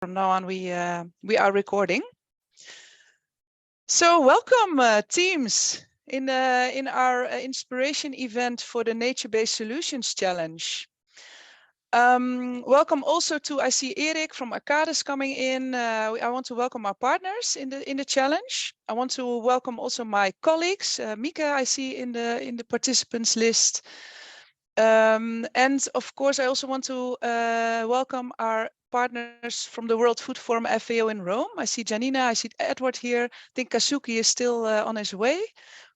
From now on, we are recording. So welcome, teams, in our inspiration event for the Nature-Based Solutions Challenge. Welcome also to, I see Erik from Arcades coming in. I want to welcome our partners in the challenge. I want to welcome also my colleagues. Mika, I see in the participants list. And of course, I also want to welcome our partners from the World Food Forum FAO in Rome. I see Janina, I see Edward here. I think Kazuki is still on his way.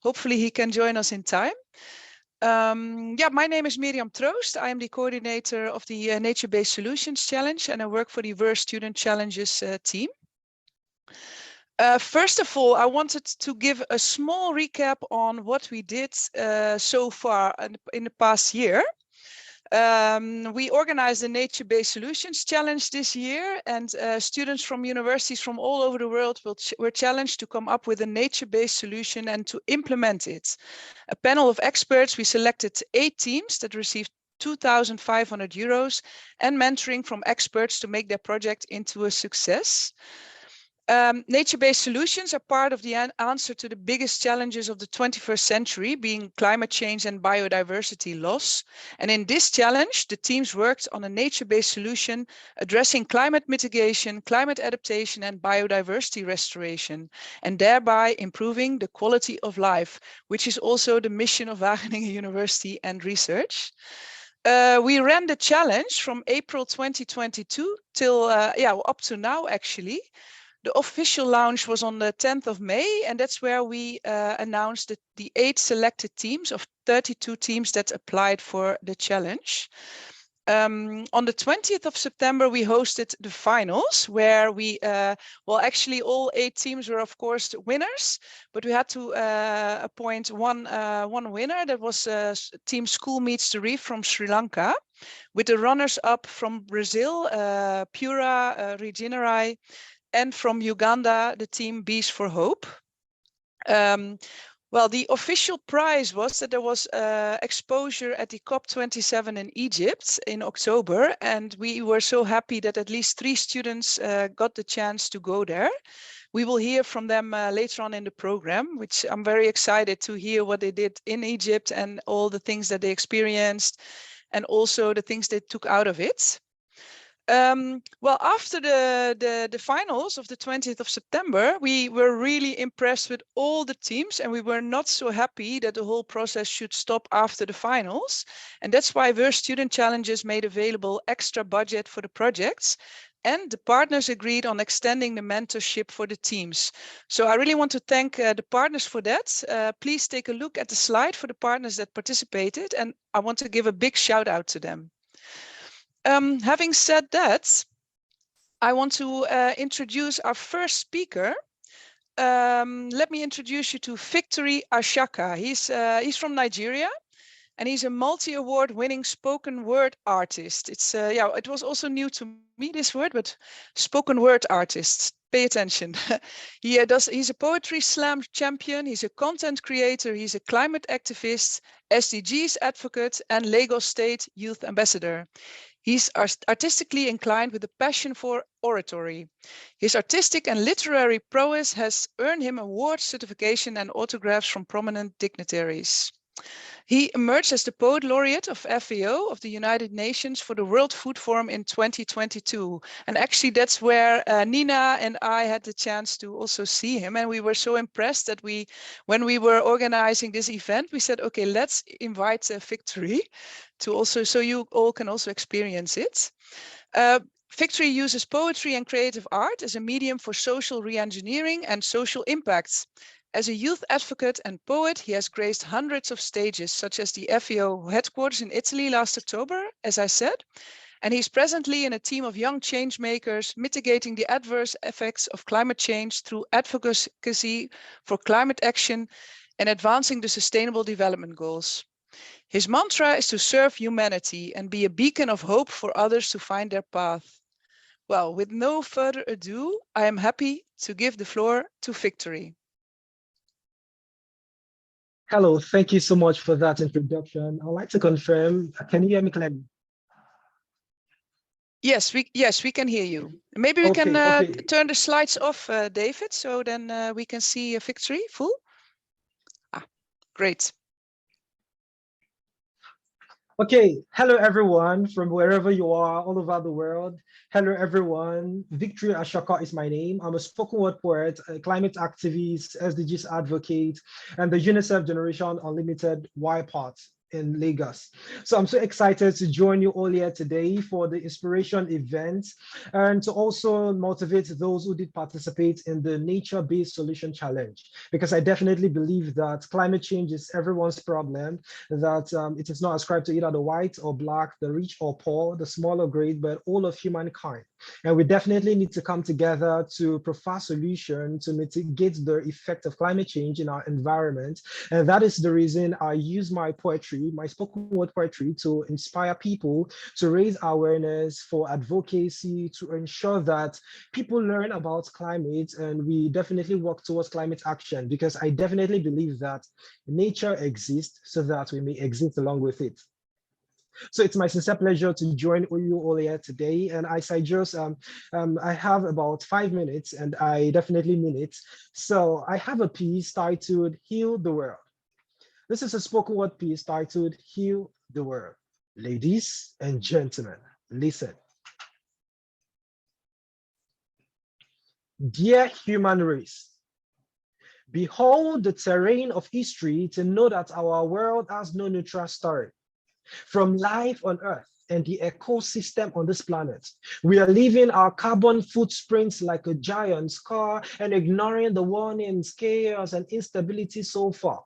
Hopefully he can join us in time. Yeah, my name is Miriam Troost. I am the coordinator of the Nature-Based Solutions Challenge, and I work for the Verse Student Challenges team. First of all, I wanted to give a small recap on what we did so far in the past year. We organized the Nature-Based Solutions Challenge this year, and students from universities from all over the world were challenged to come up with a nature-based solution and to implement it. A panel of experts, we selected 8 teams that received €2,500 and mentoring from experts to make their project into a success. Nature-based solutions are part of the answer to the biggest challenges of the 21st century, being climate change and biodiversity loss. And in this challenge, the teams worked on a nature-based solution addressing climate mitigation, climate adaptation, and biodiversity restoration, and thereby improving the quality of life, which is also the mission of Wageningen University and research. We ran the challenge from April 2022 till up to now, actually. The official launch was on the 10th of May, and that's where we announced the 8 selected teams of 32 teams that applied for the challenge. On the 20th of September, we hosted the finals where we, actually all 8 teams were of course winners, but we had to appoint one winner. That was Team School Meets the Reef from Sri Lanka, with the runners up from Brazil, Pura, Regenerai, and from Uganda, the team Bees for Hope. Well, the official prize was that there was exposure at the COP27 in Egypt in October, and we were so happy that at least 3 students got the chance to go there. We will hear from them later on in the program, which I'm very excited to hear what they did in Egypt and all the things that they experienced, and also the things they took out of it. Well, after the finals of the 20th of September, we were really impressed with all the teams, and we were not so happy that the whole process should stop after the finals. And that's why Verse Student Challenges made available extra budget for the projects, and the partners agreed on extending the mentorship for the teams. So I really want to thank the partners for that. Please take a look at the slide for the partners that participated, and I want to give a big shout out to them. Having said that, I want to introduce our first speaker. Let me introduce you to Victory Ashaka. He's from Nigeria, and he's a multi-award winning spoken word artist. It was also new to me, this word, but spoken word artist. Pay attention. He's a poetry slam champion. He's a content creator. He's a climate activist, SDGs advocate, and Lagos State Youth Ambassador. He's artistically inclined with a passion for oratory. His artistic and literary prowess has earned him award certification and autographs from prominent dignitaries. He emerged as the Poet Laureate of FAO, of the United Nations, for the World Food Forum in 2022. And actually that's where Nina and I had the chance to also see him. And we were so impressed that when we were organizing this event, we said, okay, let's invite Victory to also, so you all can also experience it. Victory uses poetry and creative art as a medium for social re-engineering and social impacts. As a youth advocate and poet, he has graced hundreds of stages, such as the FAO headquarters in Italy last October, as I said, and he's presently in a team of young change makers mitigating the adverse effects of climate change through advocacy for climate action and advancing the Sustainable Development Goals. His mantra is to serve humanity and be a beacon of hope for others to find their path. Well, with no further ado, I am happy to give the floor to Victory. Hello, thank you so much for that introduction. I'd like to confirm, can you hear me clearly? Yes, we can hear you. Maybe we can Okay. turn the slides off, David, so then we can see a victory full. Ah, great. Okay, hello everyone from wherever you are all over the world. Hello everyone. Victory Ashaka is my name. I'm a spoken word poet, a climate activist, SDGs advocate, and the UNICEF Generation Unlimited Y part in Lagos. So I'm so excited to join you all here today for the inspiration event and to also motivate those who did participate in the nature-based solution challenge, because I definitely believe that climate change is everyone's problem, that it is not ascribed to either the white or black, the rich or poor, the small or great, but all of humankind. And we definitely need to come together to provide solutions to mitigate the effect of climate change in our environment. And that is the reason I use my poetry, my spoken word poetry, to inspire people, to raise awareness for advocacy, to ensure that people learn about climate and we definitely work towards climate action, because I definitely believe that nature exists so that we may exist along with it. So it's my sincere pleasure to join you all here today. And as I just, I have about 5 minutes and I definitely mean it. So I have a piece titled Heal the World. This is a spoken word piece titled Heal the World. Ladies and gentlemen, listen. Dear human race, behold the terrain of history to know that our world has no neutral story. From life on Earth and the ecosystem on this planet, we are leaving our carbon footprints like a giant scar and ignoring the warnings, chaos, and instability so far.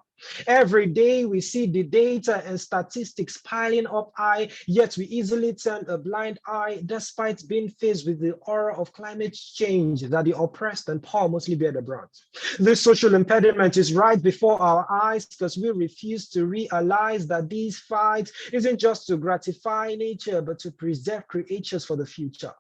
Every day we see the data and statistics piling up high, yet we easily turn a blind eye despite being faced with the horror of climate change that the oppressed and poor mostly bear the brunt. This social impediment is right before our eyes because we refuse to realize that these fights isn't just to gratify nature, but to preserve creatures for the future.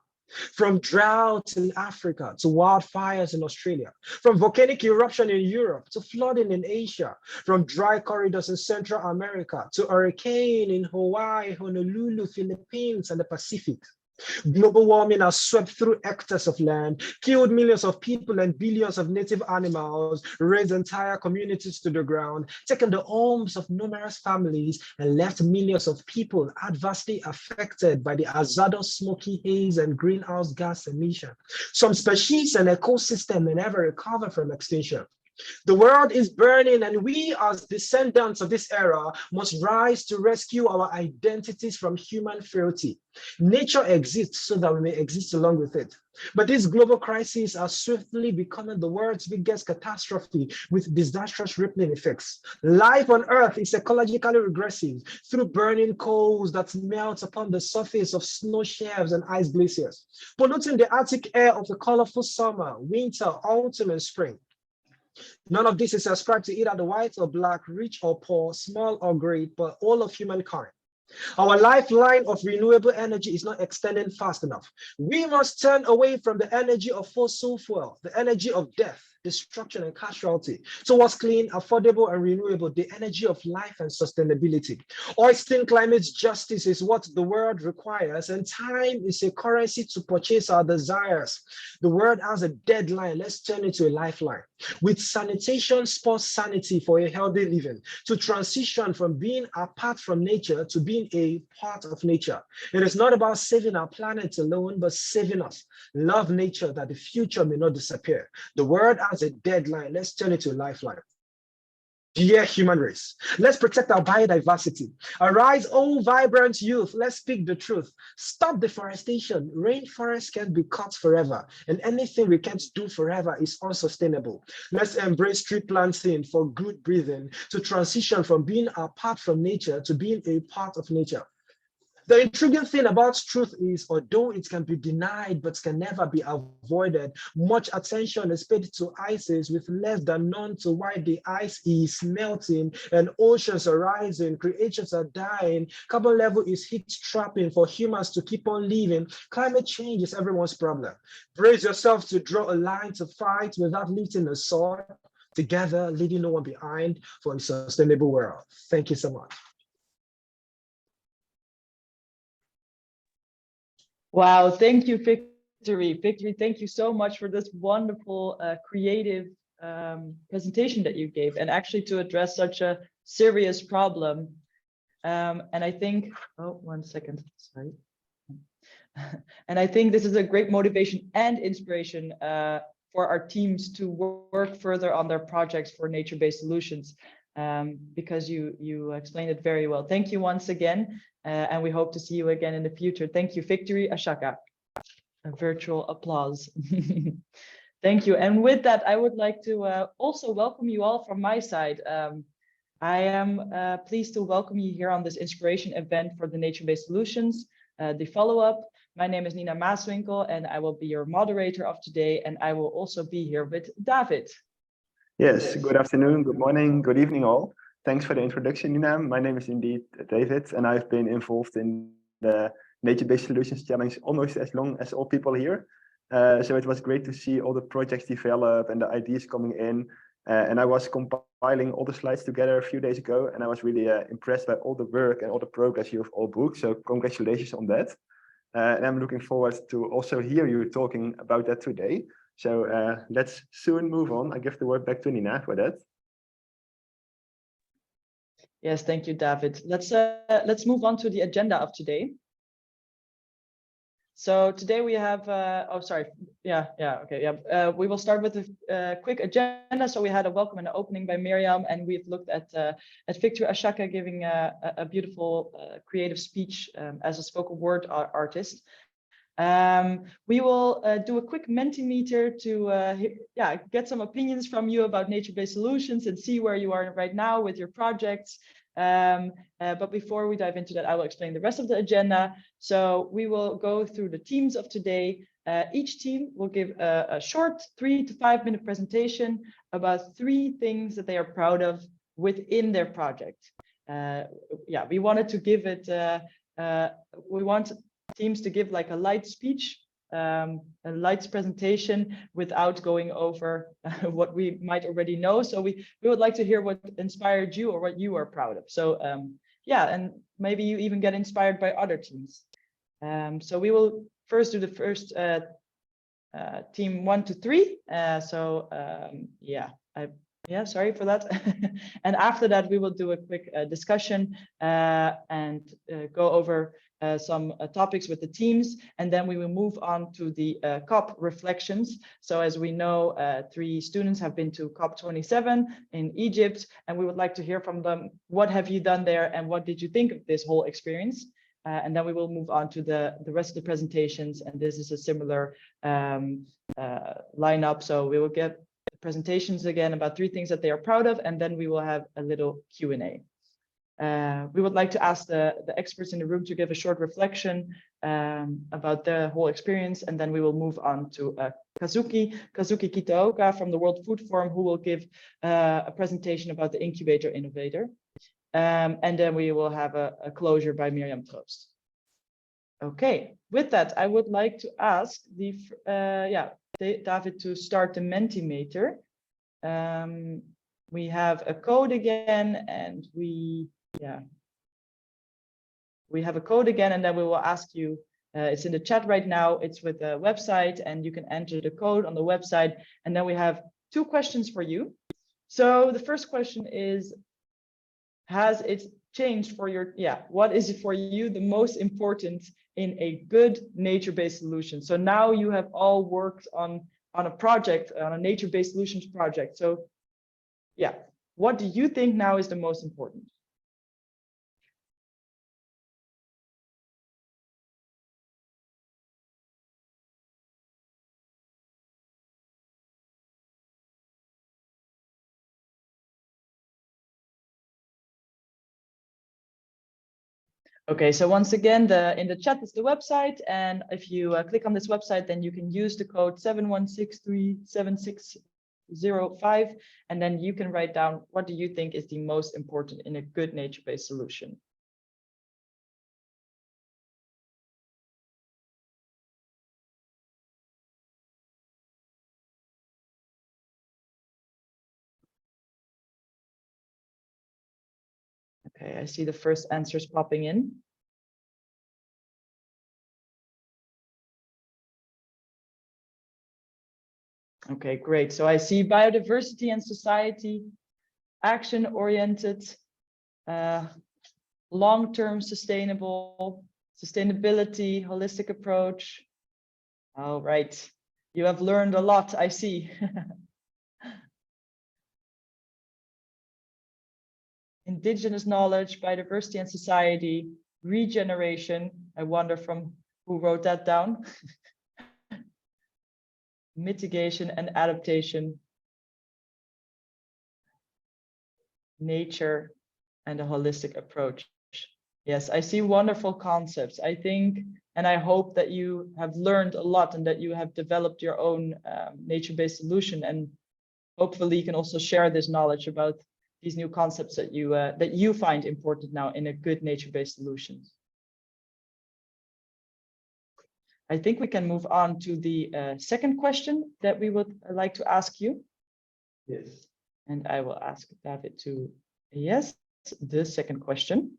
From droughts in Africa to wildfires in Australia, from volcanic eruption in Europe to flooding in Asia, from dry corridors in Central America to hurricane in Hawaii, Honolulu, Philippines, and the Pacific. Global warming has swept through hectares of land, killed millions of people and billions of native animals, razed entire communities to the ground, taken the homes of numerous families, and left millions of people adversely affected by the hazardous smoky haze and greenhouse gas emission. Some species and ecosystems may never recover from extinction. The world is burning, and we, as descendants of this era, must rise to rescue our identities from human frailty. Nature exists so that we may exist along with it. But these global crises are swiftly becoming the world's biggest catastrophe with disastrous rippling effects. Life on Earth is ecologically regressive through burning coals that melt upon the surface of snow shelves and ice glaciers, polluting the Arctic air of the colorful summer, winter, autumn, and spring. None of this is ascribed to either the white or black, rich or poor, small or great, but all of humankind. Our lifeline of renewable energy is not extending fast enough. We must turn away from the energy of fossil fuel, the energy of death, destruction, and casualty, towards clean, affordable, and renewable, the energy of life and sustainability. Hoisting climate justice is what the world requires, and time is a currency to purchase our desires. The world has a deadline. Let's turn it to a lifeline. With sanitation spurs sanity for a healthy living, to transition from being apart from nature to being a part of nature. It is not about saving our planet alone, but saving us. Love nature that the future may not disappear. The world has a deadline. Let's turn it to a lifeline. Dear human race, let's protect our biodiversity. Arise, oh vibrant youth, let's speak the truth. Stop deforestation. Rainforests can't be cut forever, and anything we can't do forever is unsustainable. Let's embrace tree planting for good breathing, to transition from being apart from nature to being a part of nature. The intriguing thing about truth is, although it can be denied but can never be avoided, much attention is paid to ices with less than none to why the ice is melting and oceans are rising, creatures are dying, carbon level is heat trapping for humans to keep on living. Climate change is everyone's problem. Brace yourself to draw a line to fight without lifting a sword, together leaving no one behind for a sustainable world. Thank you so much. Wow, thank you, Victory. Victory, thank you so much for this wonderful, creative presentation that you gave, and actually to address such a serious problem. And I think, oh, 1 second, sorry. And I think this is a great motivation and inspiration for our teams to work further on their projects for nature-based solutions, because you explained it very well. Thank you once again, and we hope to see you again in the future. Thank you, Victory Ashaka. A virtual applause. Thank you. And with that, I would like to also welcome you all from my side. I am pleased to welcome you here on this inspiration event for the nature-based solutions, the follow-up. My name is Nina Maaswinkel, and I will be your moderator of today, and I will also be here with David. Yes, good afternoon, good morning, good evening all. Thanks for the introduction, Nina. My name is indeed David, and I've been involved in the Nature-Based Solutions Challenge almost as long as all people here. So it was great to see all the projects develop and the ideas coming in. And I was compiling all the slides together a few days ago, and I was really impressed by all the work and all the progress you've all booked. So congratulations on that. And I'm looking forward to also hear you talking about that today. So let's soon move on. I give the word back to Nina for that. Yes, thank you, David. Let's move on to the agenda of today. So today we have, oh, sorry. We will start with a quick agenda. So we had a welcome and an opening by Miriam, and we've looked at Victor Ashaka giving a beautiful creative speech as a spoken word artist. We will do a quick Mentimeter to get some opinions from you about nature-based solutions and see where you are right now with your projects. But before we dive into that, I will explain the rest of the agenda. So we will go through the themes of today. Each team will give a short 3 to 5 minute presentation about 3 things that they are proud of within their project. We wanted to give it, we want teams to give like a light speech, a light presentation without going over what we might already know. So we would like to hear what inspired you or what you are proud of. So and maybe you even get inspired by other teams. So we will first do the first team 1 to 3. Sorry for that. And after that, we will do a quick discussion and go over some topics with the teams, and then we will move on to the COP reflections. So as we know, 3 students have been to COP27 in Egypt, and we would like to hear from them. What have you done there, and what did you think of this whole experience? And then we will move on to the rest of the presentations, and this is a similar lineup. So we will get presentations again about 3 things that they are proud of, and then we will have a little Q&A. We would like to ask the experts in the room to give a short reflection about the whole experience, and then we will move on to Kazuki Kitaoka from the World Food Forum, who will give a presentation about the incubator innovator. And then we will have a closure by Miriam Troost. Okay, with that, I would like to ask David to start the Mentimeter. We have a code again, and we have a code again, and then we will ask you, it's in the chat right now, it's with the website, and you can enter the code on the website. And then we have 2 questions for you. So the first question is, has it changed for your, what is it for you the most important in a good nature-based solution? So now you have all worked on a project, on a nature-based solutions project. So what do you think now is the most important? Okay, so once again, in the chat is the website, and if you click on this website, then you can use the code 71637605, and then you can write down what do you think is the most important in a good nature-based solution. Okay, I see the first answers popping in. Okay, great. So I see biodiversity and society, action-oriented, long-term sustainability, holistic approach. All right, you have learned a lot, I see. Indigenous knowledge, biodiversity and society, regeneration. I wonder from who wrote that down. Mitigation and adaptation, nature, and a holistic approach. Yes, I see wonderful concepts. I think, and I hope that you have learned a lot and that you have developed your own nature-based solution. And hopefully you can also share this knowledge about these new concepts that you find important now in a good nature-based solutions. I think we can move on to the second question that we would like to ask you. Yes. And I will ask David to, yes, the second question.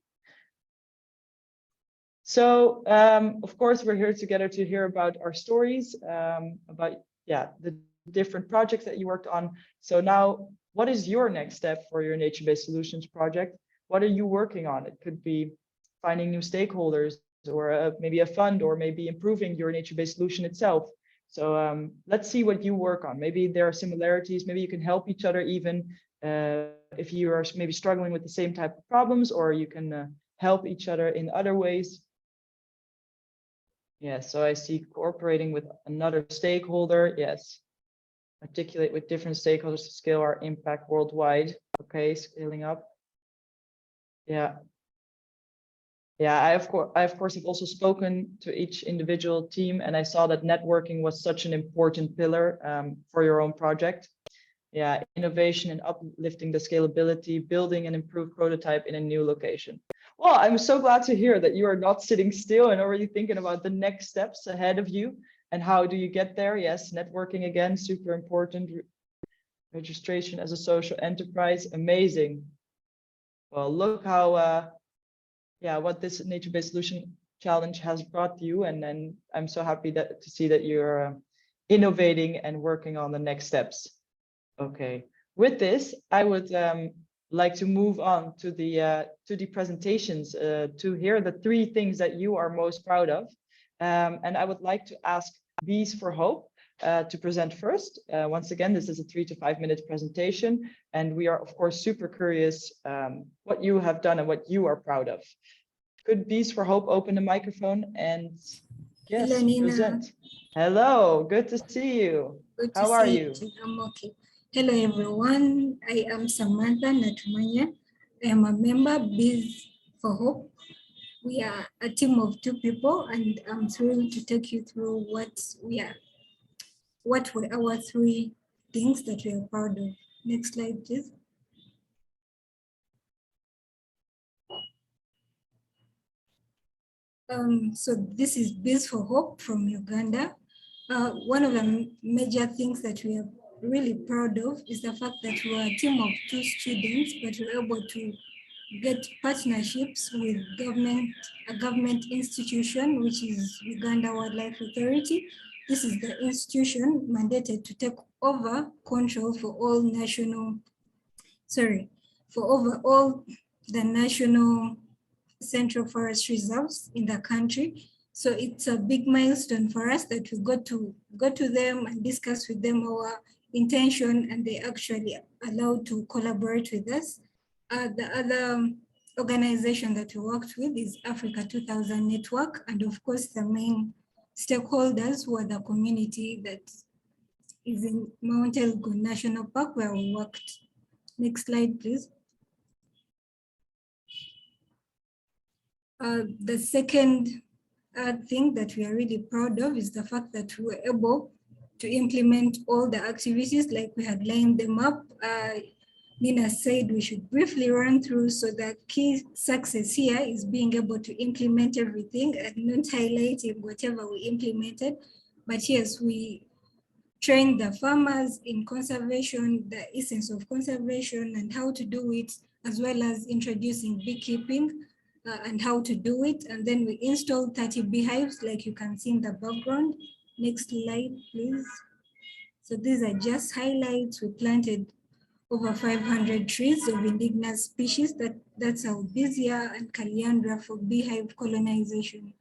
So, of course, we're here together to hear about our stories, about, yeah, the different projects that you worked on. So now, what is your next step for your nature-based solutions project? What are you working on? It could be finding new stakeholders, or maybe a fund, or maybe improving your nature-based solution itself. So let's see what you work on. Maybe there are similarities, maybe you can help each other even if you are maybe struggling with the same type of problems, or you can help each other in other ways. Yeah, so I see cooperating with another stakeholder. Yes, articulate with different stakeholders to scale our impact worldwide. Okay, scaling up. Yeah. Yeah, I of course have also spoken to each individual team, and I saw that networking was such an important pillar for your own project. Yeah, innovation and uplifting the scalability, building an improved prototype in a new location. Well, I'm so glad to hear that you are not sitting still and already thinking about the next steps ahead of you and how do you get there. Yes, networking again, super important. Registration as a social enterprise, amazing. Well, look how yeah, what this nature-based solution challenge has brought you, and then I'm so happy to see that you're innovating and working on the next steps. Okay, with this, I would like to move on to the presentations to hear the 3 things that you are most proud of, and I would like to ask Bees for Hope to present first. Once again, this is a 3 to 5 minute presentation, and we are of course super curious what you have done and what you are proud of. Could Bees for Hope open the microphone and yes, Hello, Nina. present. Hello, good to see you. Good to How are see you? I'm okay. Hello, everyone. I am Samantha Natumanya. I am a member Biz for Hope. We are a team of 2 people, and I'm thrilled to take you through what were our 3 things that we are proud of. Next slide, please. So this is Biz for Hope from Uganda. One of the major things that we are really proud of is the fact that we are a team of 2 students, but we were able to get partnerships with a government institution, which is Uganda Wildlife Authority. This is the institution mandated to take over control for all the national central forest reserves in the country. So it's a big milestone for us that we got to go to them and discuss with them our intention, and they actually allowed to collaborate with us. The other organization that we worked with is Africa 2000 Network, and of course the main stakeholders were the community that is in Mount Elgon National Park where we worked. Next slide, please. The second thing that we are really proud of is the fact that we were able to implement all the activities like we had lined them up. Nina said we should briefly run through, so the key success here is being able to implement everything and not highlighting whatever we implemented. But yes, we trained the farmers in conservation, the essence of conservation and how to do it, as well as introducing beekeeping and how to do it. And then we installed 30 beehives like you can see in the background. Next slide, please. So these are just highlights. We planted over 500 trees of indigenous species. That's Albizia and Caliandra for beehive colonization.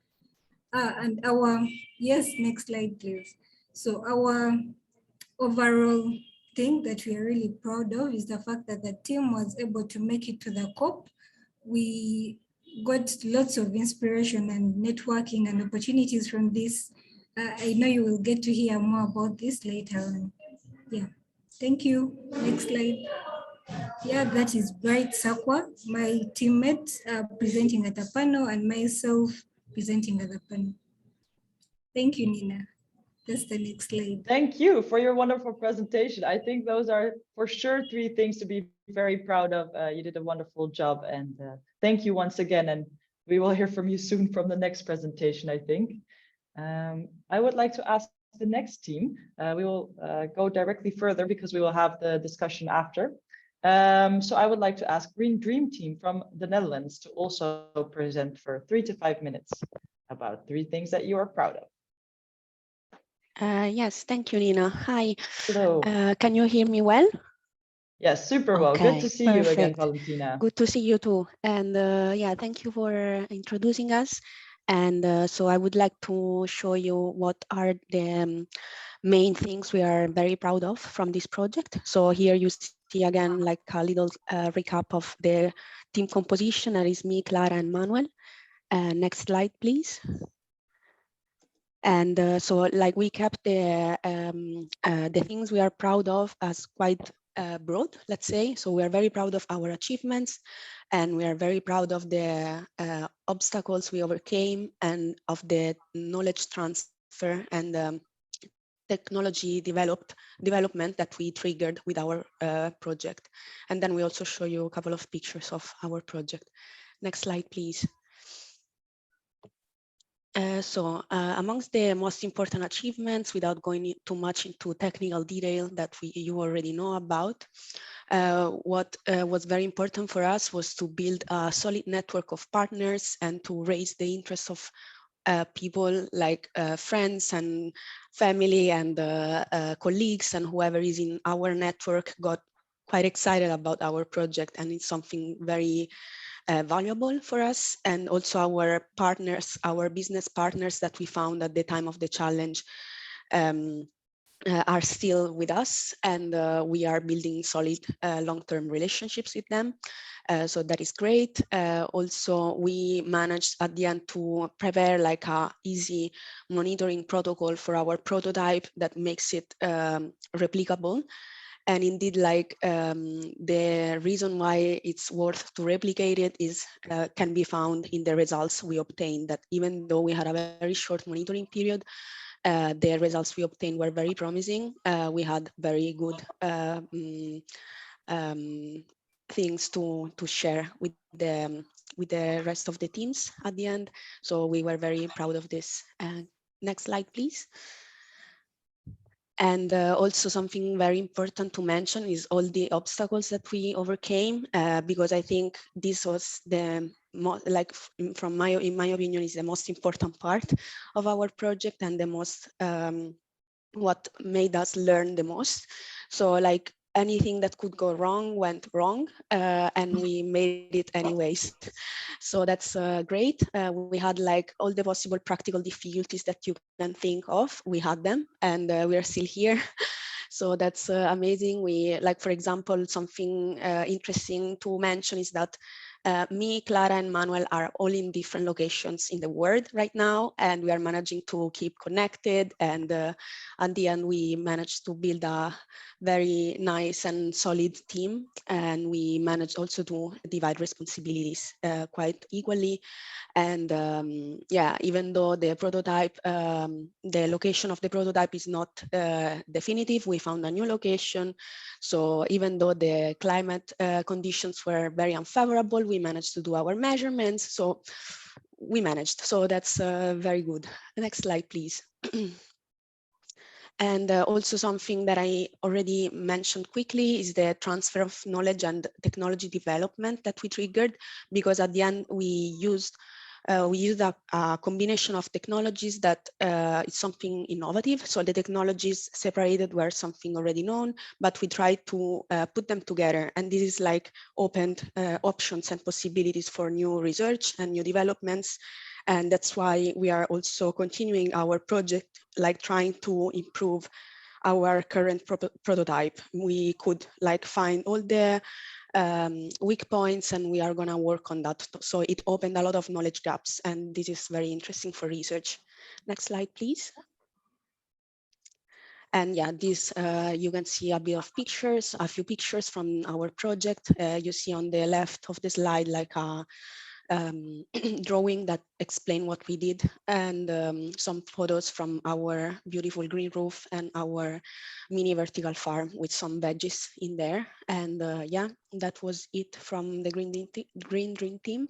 And our, yes, next slide, please. So our overall thing that we are really proud of is the fact that the team was able to make it to the COP. We got lots of inspiration and networking and opportunities from this. I know you will get to hear more about this later on. Yeah, thank you. Next slide. Yeah, that is Bright Sakwa, my teammate presenting at the panel, and myself presenting at the panel. Thank you, Nina. That's the next slide. Thank you for your wonderful presentation. I think those are for sure 3 things to be very proud of. You did a wonderful job, and thank you once again. And we will hear from you soon from the next presentation, I think. I would like to ask the next team. We will go directly further because we will have the discussion after. So I would like to ask Green Dream Team from the Netherlands to also present for 3 to 5 minutes about 3 things that you are proud of. Yes, thank you, Nina. Hi. Hello. Can you hear me well? Yes, super well. Good to see you again, Valentina. Good to see you too. And yeah, thank you for introducing us. And so I would like to show you what are the main things we are very proud of from this project. So here you see again like a little recap of the team composition. That is me, Clara, and Manuel. Next slide, please. And so like we kept the things we are proud of as quite broad, let's say. So we are very proud of our achievements, and we are very proud of the obstacles we overcame and of the knowledge transfer and technology development that we triggered with our project. And then we also show you a couple of pictures of our project. Next slide, please. Amongst the most important achievements, without going too much into technical detail that you already know about, what was very important for us was to build a solid network of partners and to raise the interest of people like friends and family and colleagues, and whoever is in our network got quite excited about our project, and it's something very valuable for us. And also our partners, our business partners that we found at the time of the challenge are still with us, and we are building solid long-term relationships with them. So that is great. Also, we managed at the end to prepare like a easy monitoring protocol for our prototype that makes it replicable. And indeed, like the reason why it's worth to replicate it is can be found in the results we obtained, that even though we had a very short monitoring period, the results we obtained were very promising. We had very good things to share with the rest of the teams at the end. So we were very proud of this. Next slide, please. And also something very important to mention is all the obstacles that we overcame, because I think this was the like in my opinion is the most important part of our project and the most what made us learn the most. So like anything that could go wrong went wrong, and we made it anyways. So that's great. We had like all the possible practical difficulties that you can think of. We had them, and we are still here. So that's amazing. We like, for example, something interesting to mention is that me, Clara, and Manuel are all in different locations in the world right now, and we are managing to keep connected. And at the end, we managed to build a very nice and solid team. And we managed also to divide responsibilities quite equally. And yeah, even though the prototype, the location of the prototype is not definitive, we found a new location. So even though the climate conditions were very unfavorable, we managed to do our measurements. So we managed. So that's very good. Next slide, please. And also something that I already mentioned quickly is the transfer of knowledge and technology development that we triggered, because at the end we used We used a combination of technologies that is something innovative. So the technologies separated were something already known, but we tried to put them together. And this is like opened options and possibilities for new research and new developments. And that's why we are also continuing our project, like trying to improve our current prototype. We could like find all the weak points, and we are going to work on that. So it opened a lot of knowledge gaps, and this is very interesting for research. Next slide, please. And yeah, this you can see a bit of pictures, a few pictures from our project. You see on the left of the slide like a drawing that explain what we did, and some photos from our beautiful green roof and our mini vertical farm with some veggies in there. And yeah, that was it from the Green Dream team.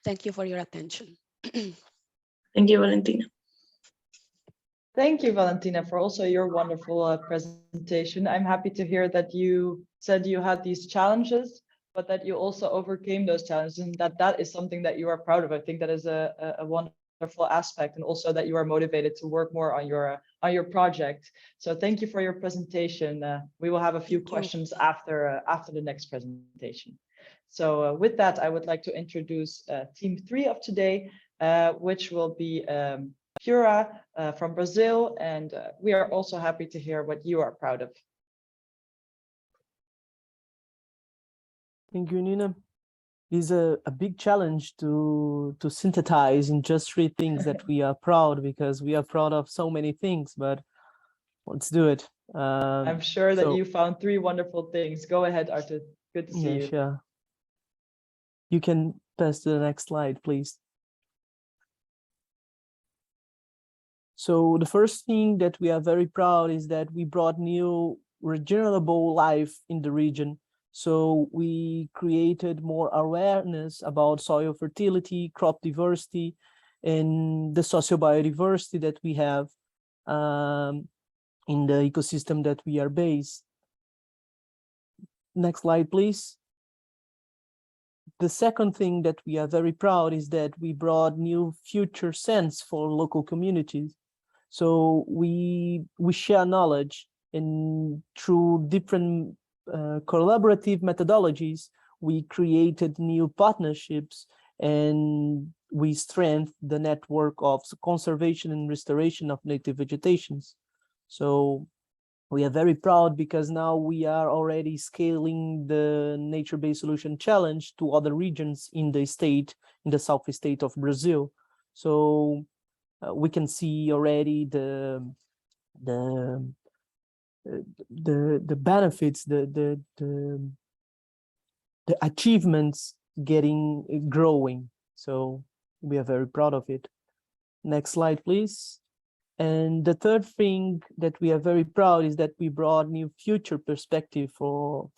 Thank you for your attention. Thank you, Valentina. Thank you, Valentina, for also your wonderful presentation. I'm happy to hear that you said you had these challenges, but that you also overcame those challenges, and that is something that you are proud of. I think that is a wonderful aspect, and also that you are motivated to work more on your project. So thank you for your presentation. We will have a few questions after the next presentation. So with that, I would like to introduce team 3 of today, which will be Pura from Brazil, and we are also happy to hear what you are proud of. Thank you, Nina. It's a big challenge to synthesize in just 3 things that we are proud, because we are proud of so many things, but let's do it. I'm sure that you found 3 wonderful things. Go ahead, Arthur. Good to see you. Sure. You can pass to the next slide, please. So the first thing that we are very proud is that we brought new regenerable life in the region. So we created more awareness about soil fertility, crop diversity, and the socio-biodiversity that we have in the ecosystem that we are based. Next slide, please. The second thing that we are very proud is that we brought new future sense for local communities. So we share knowledge, and through different collaborative methodologies, we created new partnerships, and we strengthened the network of conservation and restoration of native vegetations. So we are very proud, because now we are already scaling the nature-based solution challenge to other regions in the state, in the southeast state of Brazil. So we can see already the benefits, the achievements growing. So we are very proud of it. Next slide, please. And the third thing that we are very proud is that we brought new future perspective for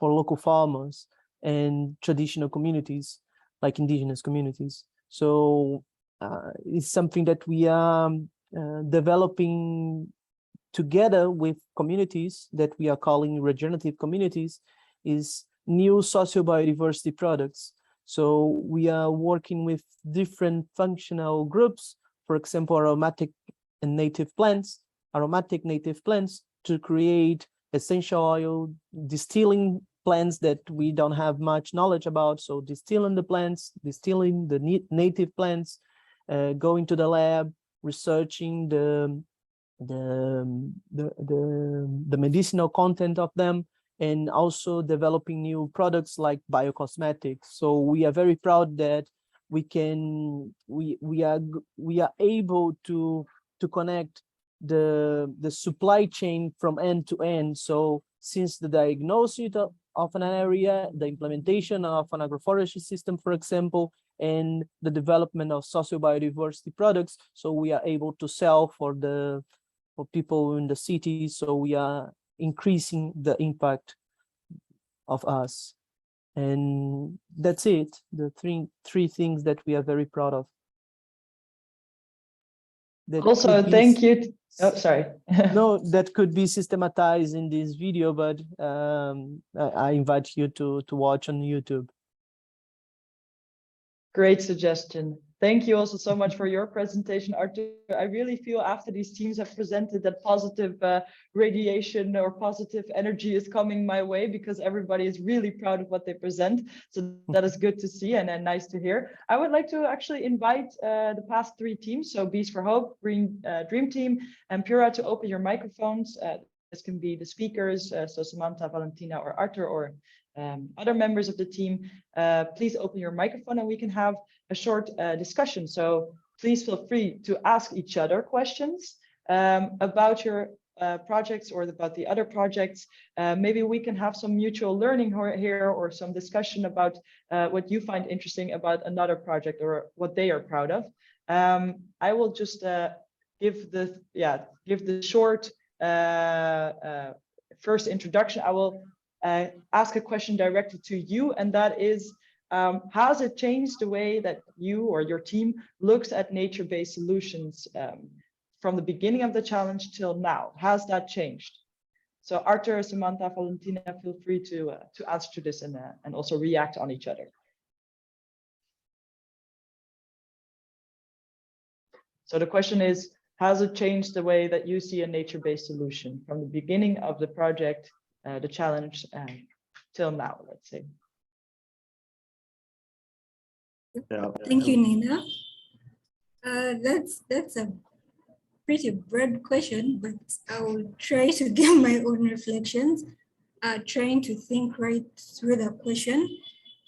local farmers and traditional communities, like indigenous communities. So it's something that we are developing together with communities that we are calling regenerative communities, is new socio-biodiversity products. So we are working with different functional groups, for example, aromatic native plants, to create essential oil distilling plants that we don't have much knowledge about. So distilling the plants, distilling the native plants, going to the lab, researching the medicinal content of them, and also developing new products like biocosmetics. So we are very proud that we are able to connect the supply chain from end to end. So since the diagnosis of an area, the implementation of an agroforestry system, for example, and the development of socio-biodiversity products, so we are able to sell for people in the city. So we are increasing the impact of us. And that's it, the three things that we are very proud of. Also, thank you. Oh, sorry. No, that could be systematized in this video, but I invite you to watch on YouTube. Great suggestion. Thank you also so much for your presentation, Arthur. I really feel after these teams have presented that positive radiation or positive energy is coming my way, because everybody is really proud of what they present. So that is good to see and nice to hear. I would like to actually invite the past three teams, so Bees for Hope, Dream Team, and Pura, to open your microphones. This can be the speakers, so Samantha, Valentina, or Arthur, or other members of the team. Please open your microphone and we can have a short discussion. So please feel free to ask each other questions about your projects or about the other projects. Maybe we can have some mutual learning here, or some discussion about what you find interesting about another project or what they are proud of. I will just give the short first introduction. I will ask a question directed to you, and that is, has it changed the way that you or your team looks at nature-based solutions from the beginning of the challenge till now? Has that changed? So Arthur, Samantha, Valentina, feel free to answer to this and also react on each other. So the question is, has it changed the way that you see a nature-based solution from the beginning of the project, the challenge, till now, let's say? Yeah. Thank you, Nina. That's a pretty broad question, but I will try to give my own reflections, trying to think right through the question.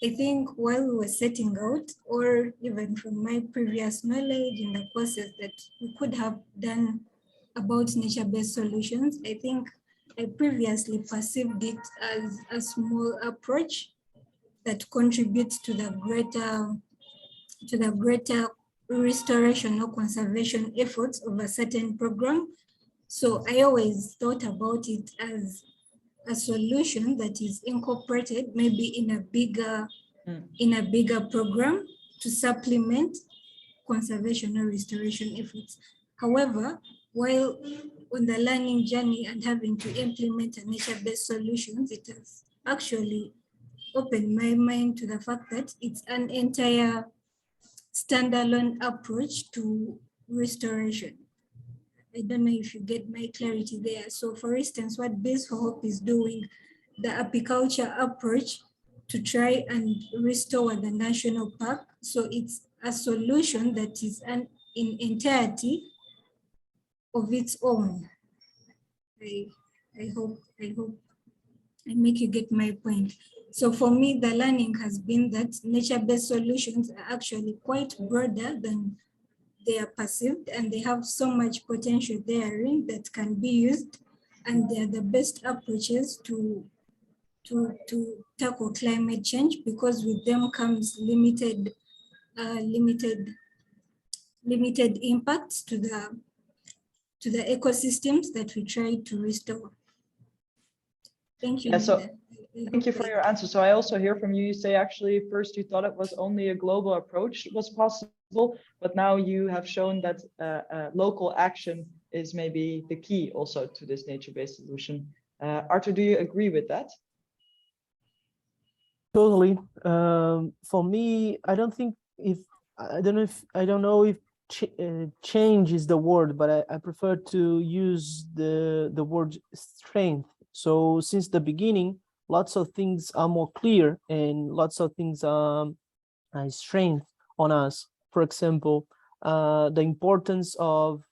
I think while we were setting out, or even from my previous knowledge in the courses that we could have done about nature-based solutions, I think I previously perceived it as a small approach that contributes to the greater restoration or conservation efforts of a certain program. So I always thought about it as a solution that is incorporated maybe in a bigger program to supplement conservation or restoration efforts. However, while on the learning journey and having to implement a nature-based solutions, it has actually opened my mind to the fact that it's an entire standalone approach to restoration. I don't know if you get my clarity there. So for instance, what Base for Hope is doing, the apiculture approach to try and restore the national park. So it's a solution that is in entirety of its own. I hope I make you get my point. So for me, the learning has been that nature-based solutions are actually quite broader than they are perceived, and they have so much potential therein that can be used, and they're the best approaches to tackle climate change, because with them comes limited impacts to the ecosystems that we try to restore. Thank you. Yeah, so thank you for for your answer. So I also hear from you, you say actually first you thought it was only a global approach was possible, but now you have shown that local action is maybe the key also to this nature-based solution. Arthur, do you agree with that? Totally. For me, I don't know if change is the word, but I prefer to use the word strength. So since the beginning, lots of things are more clear and lots of things are strength on us. For example, the importance of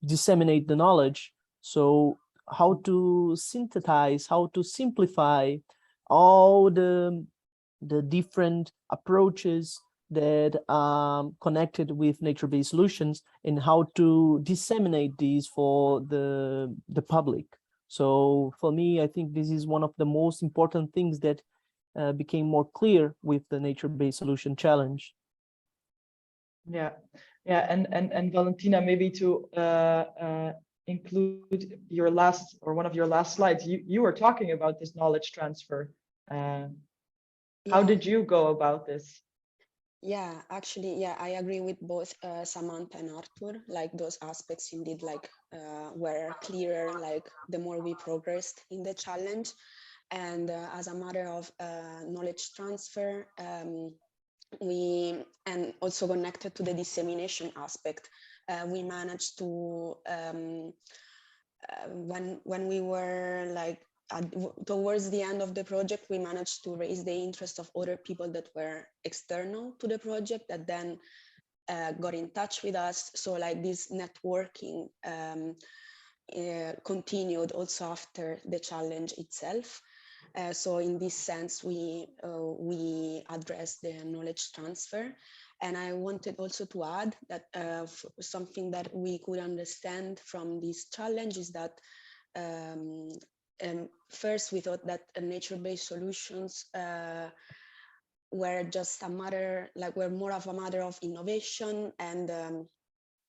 disseminate the knowledge. So how to synthesize, how to simplify all the different approaches that are connected with nature-based solutions, and how to disseminate these for the public. So for me, I think this is one of the most important things that became more clear with the nature-based solution challenge. Yeah, and Valentina, maybe to include your last, or one of your last slides, you were talking about this knowledge transfer. How did you go about this? Yeah, actually, yeah, I agree with both Samantha and Arthur. Like those aspects indeed, like were clearer, like the more we progressed in the challenge. And as a matter of knowledge transfer, and also connected to the dissemination aspect, we managed to when we were like towards the end of the project, we managed to raise the interest of other people that were external to the project that then got in touch with us. So like this networking continued also after the challenge itself. So in this sense, we addressed the knowledge transfer. And I wanted also to add that something that we could understand from this challenge is that first we thought that nature-based solutions were just a matter, like were more of a matter of innovation and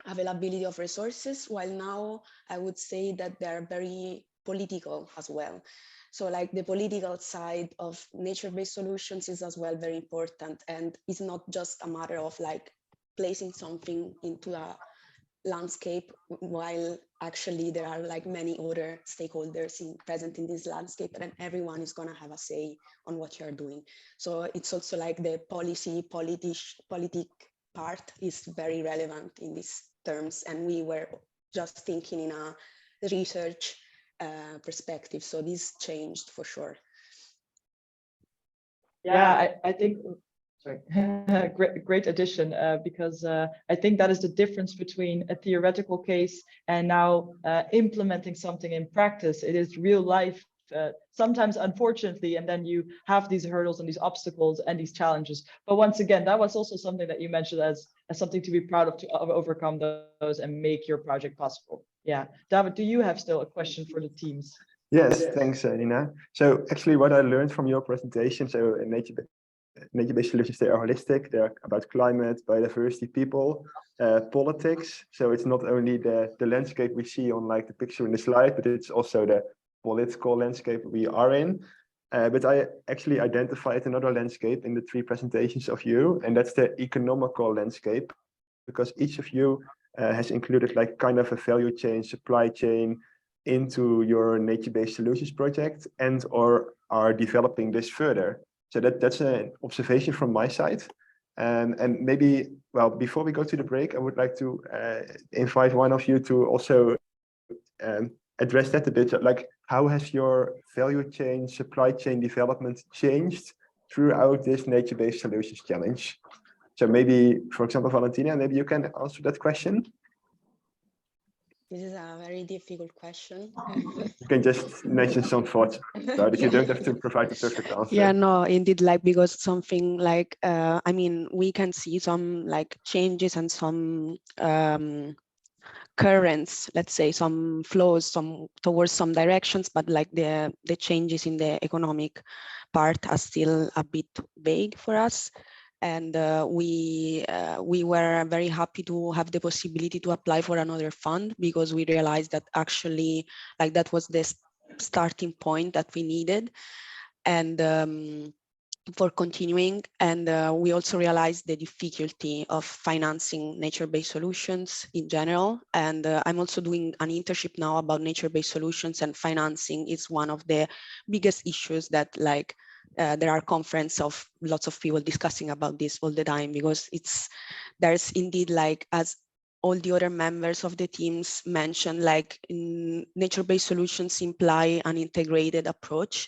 availability of resources, while now I would say that they're very political as well. So like the political side of nature-based solutions is as well very important, and it's not just a matter of like placing something into a landscape while actually there are like many other stakeholders present in this landscape, and everyone is going to have a say on what you're doing. So it's also like the politic part is very relevant in these terms, and we were just thinking in a research perspective, so this changed for sure. Yeah, I think, sorry, great addition, because I think that is the difference between a theoretical case and now implementing something in practice. It is real life, sometimes unfortunately, and then you have these hurdles and these obstacles and these challenges. But once again, that was also something that you mentioned as something to be proud of, to overcome those and make your project possible. Yeah, David, do you have still a question for the teams? Yes, thanks, Nina. So actually what I learned from your presentation, so in nature-based solutions, they are holistic. They're about climate, biodiversity, people, politics. So it's not only the landscape we see on like the picture in the slide, but it's also the political landscape we are in. But I actually identified another landscape in the three presentations of you, and that's the economical landscape, because each of you has included like kind of a value chain, supply chain into your nature-based solutions project, and or are developing this further. So that's an observation from my side. And maybe, well, before we go to the break, I would like to invite one of you to also address that a bit. Like, how has your value chain, supply chain development changed throughout this nature-based solutions challenge? So maybe, for example, Valentina, maybe you can answer that question. This is a very difficult question. You can just mention some thoughts about it. You don't have to provide the perfect answer. Yeah, no, indeed, like, because something like, I mean, we can see some like changes and some currents, let's say, some flows, some towards some directions, but like the changes in the economic part are still a bit vague for us. And we were very happy to have the possibility to apply for another fund, because we realized that actually like that was the starting point that we needed, and for continuing. And we also realized the difficulty of financing nature-based solutions in general. And I'm also doing an internship now about nature-based solutions, and financing is one of the biggest issues that like there are conferences of lots of people discussing about this all the time, because there's indeed, like, as all the other members of the teams mentioned, like nature-based solutions imply an integrated approach,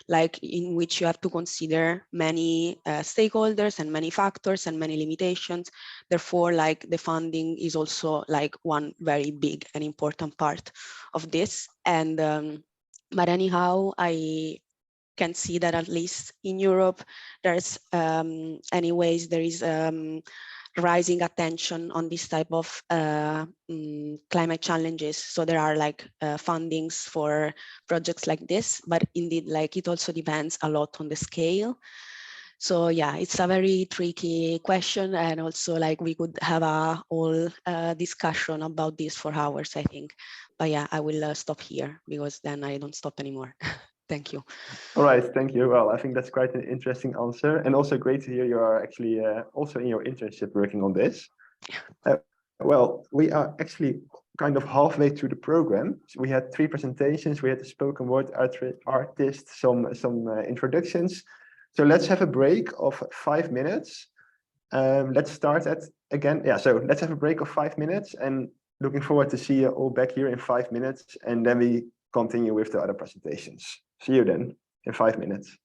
like in which you have to consider many stakeholders and many factors and many limitations. Therefore, like the funding is also like one very big and important part of this. And but anyhow, I can see that at least in Europe, there's anyways, there is rising attention on this type of climate challenges. So there are like fundings for projects like this, but indeed, like it also depends a lot on the scale. So yeah, it's a very tricky question, and also like we could have a whole discussion about this for hours, I think. But yeah, I will stop here, because then I don't stop anymore. Thank you. All right, thank you. Well, I think that's quite an interesting answer, and also great to hear you are actually also in your internship working on this. Well, we are actually kind of halfway through the program. So we had 3 presentations, we had the spoken word artist, some introductions. So let's have a break of 5 minutes. Let's start at again. Yeah, so let's have a break of 5 minutes and looking forward to see you all back here in 5 minutes. And then we continue with the other presentations. See you then in 5 minutes.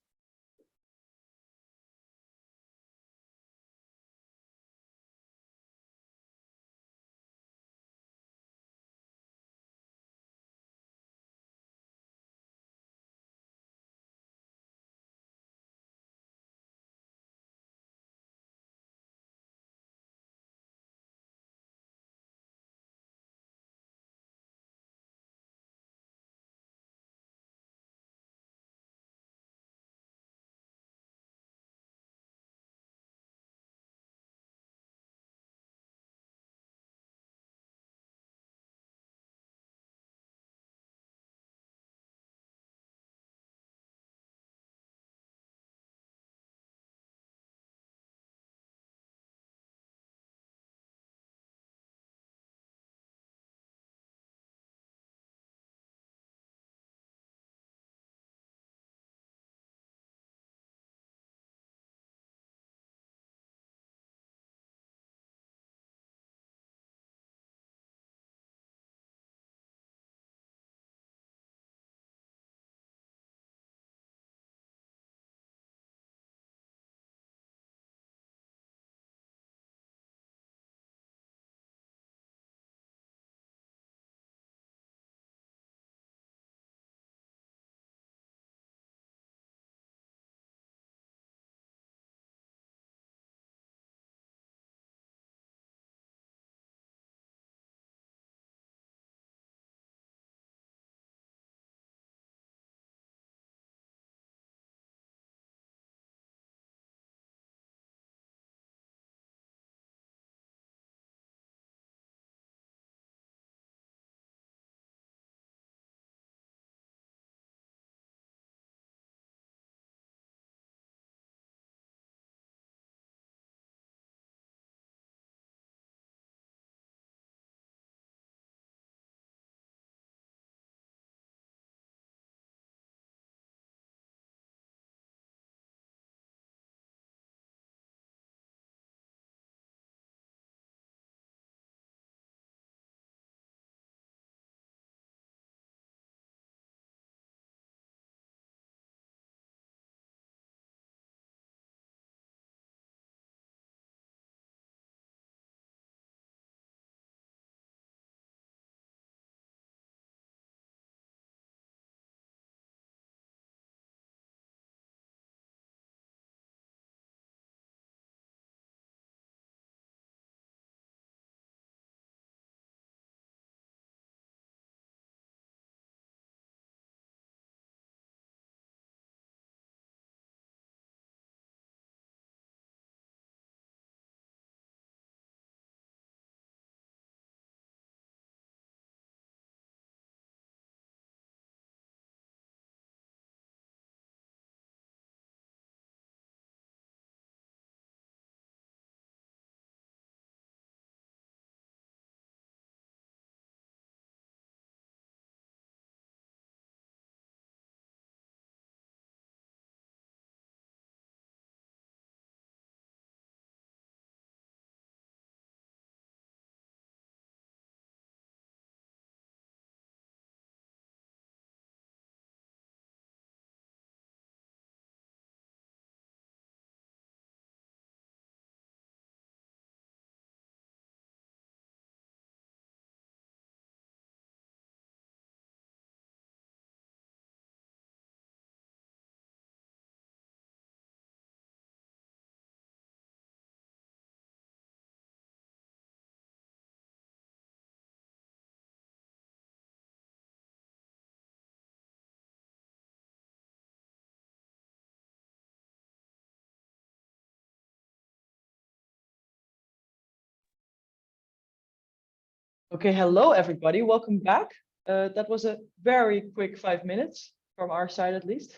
Okay, hello everybody, welcome back. That was a very quick 5 minutes from our side at least.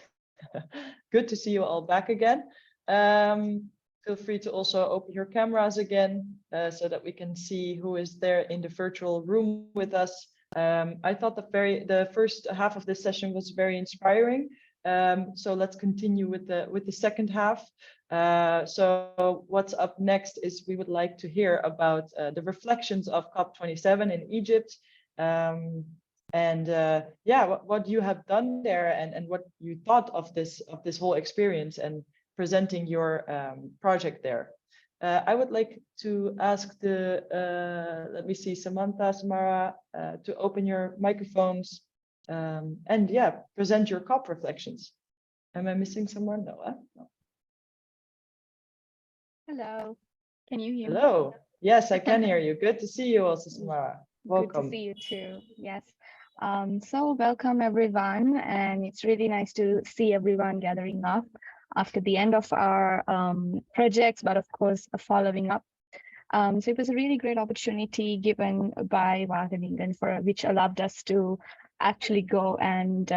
Good to see you all back again. Feel free to also open your cameras again so that we can see who is there in the virtual room with us. I thought the first half of this session was very inspiring. So let's continue with the second half. So what's up next is we would like to hear about the reflections of COP27 in Egypt. Yeah, what you have done there and what you thought of this whole experience and presenting your project there. I would like to ask let me see, Samantha, Samara, to open your microphones and yeah, present your COP reflections. Am I missing someone? No, no. Hello, can you hear me? Hello. Yes, I can hear you. Good to see you also, Samara. Welcome. Good to see you too. Yes. So welcome everyone, and it's really nice to see everyone gathering up after the end of our projects, but of course following up. So it was a really great opportunity given by Wageningen for which allowed us to actually go and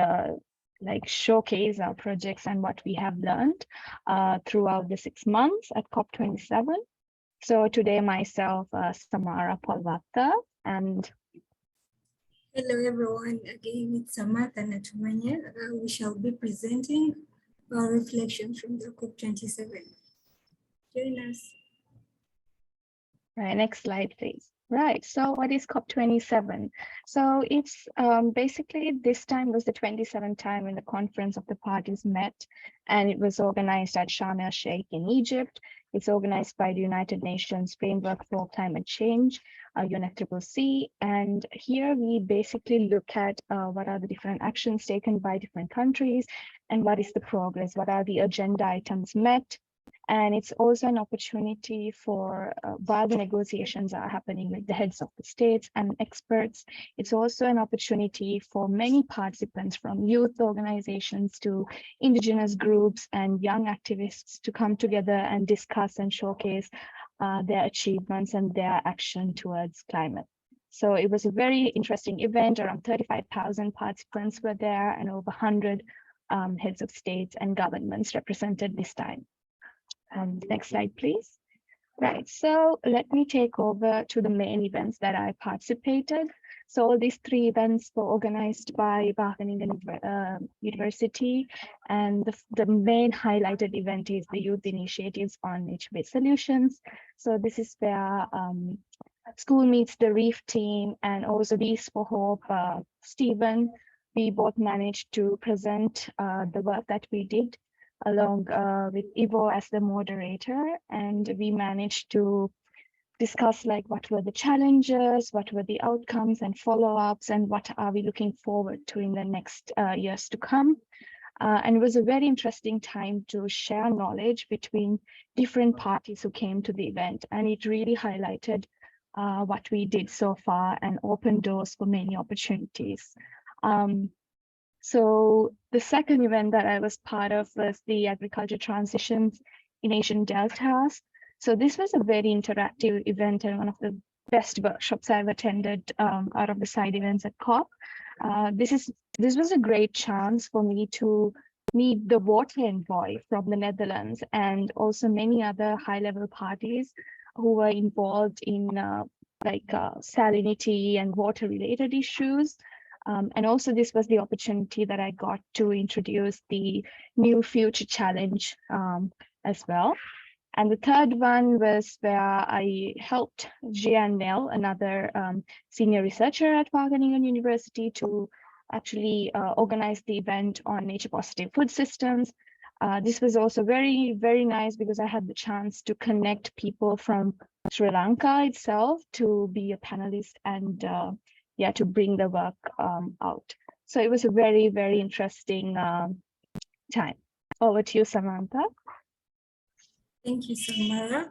like showcase our projects and what we have learned throughout the 6 months at COP27. So today myself, Samara Polvata, and Hello everyone, again it's Samantha Natumanya. We shall be presenting our reflections from the COP27. Join us. right, next slide please. Right, so what is COP27? So it's basically this time was the 27th time when the Conference of the Parties met, and it was organized at Sharm el-Sheikh in Egypt. It's organized by the United Nations Framework for Climate Change, UNFCCC, and here we basically look at what are the different actions taken by different countries and what is the progress, what are the agenda items met. And it's also an opportunity for, while the negotiations are happening with the heads of the states and experts, it's also an opportunity for many participants from youth organizations to indigenous groups and young activists to come together and discuss and showcase their achievements and their action towards climate. So it was a very interesting event. Around 35,000 participants were there and over 100 heads of states and governments represented this time. Next slide, please. Right, so let me take over to the main events that I participated. So all these 3 events were organized by Wageningen University, and the main highlighted event is the Youth Initiatives on Nature-Based Solutions. So this is where School Meets the Reef team and also Bees for Hope, Stephen, we both managed to present the work that we did along with Ivo as the moderator, and we managed to discuss like what were the challenges, what were the outcomes and follow-ups, and what are we looking forward to in the next years to come. And it was a very interesting time to share knowledge between different parties who came to the event, and it really highlighted what we did so far and opened doors for many opportunities. So the second event that I was part of was the Agriculture Transitions in Asian Deltas. So this was a very interactive event and one of the best workshops I've attended out of the side events at COP. This was a great chance for me to meet the water envoy from the Netherlands and also many other high-level parties who were involved in salinity and water-related issues. And also this was the opportunity that I got to introduce the new Future Challenge as well. And the third one was where I helped Jian Nell, another senior researcher at Wageningen University, to actually organize the event on nature-positive food systems. This was also very, very nice because I had the chance to connect people from Sri Lanka itself to be a panelist and yeah, to bring the work out. So it was a very, very interesting time. Over to you, Samantha. Thank you, Samara.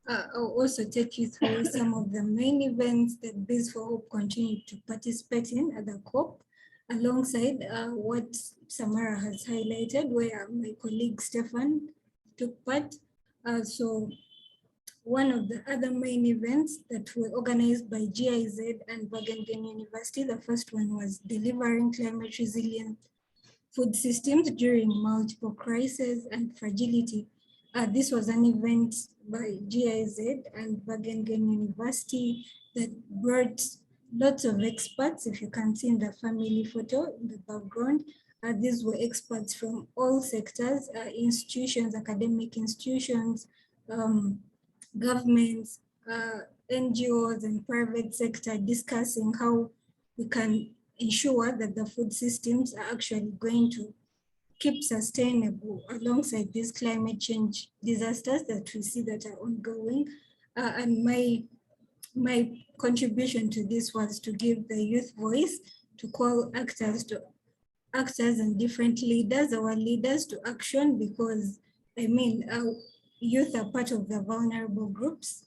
I'll also take you through some of the main events that Bees for Hope continued to participate in at the COP, alongside what Samara has highlighted, where my colleague Stefan took part. So one of the other main events that were organized by GIZ and Wageningen University, the first one was delivering climate resilient food systems during multiple crises and fragility. This was an event by GIZ and Wageningen University that brought lots of experts, if you can see in the family photo in the background, These were experts from all sectors, institutions, academic institutions, governments, NGOs and private sector, discussing how we can ensure that the food systems are actually going to keep sustainable alongside these climate change disasters that we see that are ongoing. And my contribution to this was to give the youth voice, to call actors and different leaders, our leaders, to action, because I mean, youth are part of the vulnerable groups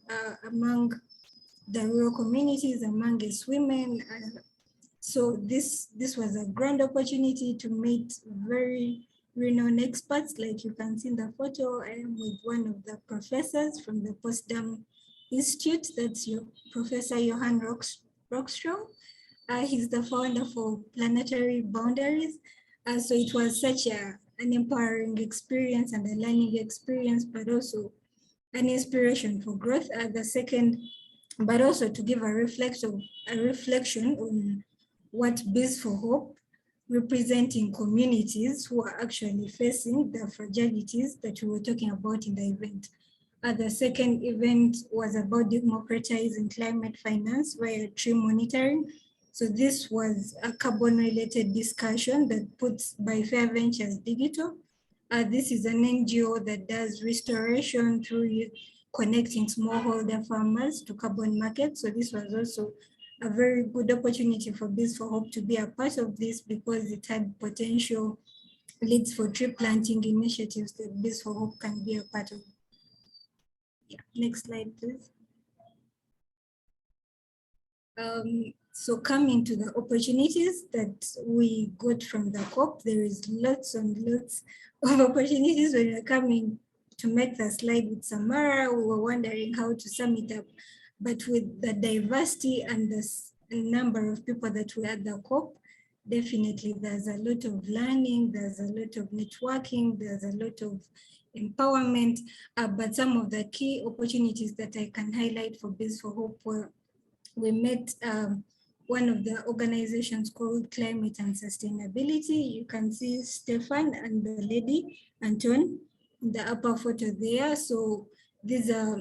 among the rural communities, among its women. So this was a grand opportunity to meet very renowned experts. Like you can see in the photo, I am with one of the professors from the Potsdam Institute. That's your Professor Johan Rockstrom. He's the founder for Planetary Boundaries. So it was such an empowering experience and a learning experience, but also an inspiration for growth. The second, but also to give a reflection on what Bees for Hope, representing communities who are actually facing the fragilities that we were talking about in the event. The second event was about democratizing climate finance via tree monitoring. So this was a carbon-related discussion that puts by Fair Ventures Digital. This is an NGO that does restoration through connecting smallholder farmers to carbon markets. So this was also a very good opportunity for Bees for Hope to be a part of this, because it had potential leads for tree planting initiatives that Bees for Hope can be a part of. Yeah, next slide, please. So coming to the opportunities that we got from the COP, there is lots and lots of opportunities. When we're coming to make the slide with Samara, we were wondering how to sum it up. But with the diversity and the number of people that were at the COP, definitely there's a lot of learning, there's a lot of networking, there's a lot of empowerment. But some of the key opportunities that I can highlight for Bees for Hope were, we met one of the organizations called Climate and Sustainability. You can see Stefan and the lady, Anton, in the upper photo there. So these are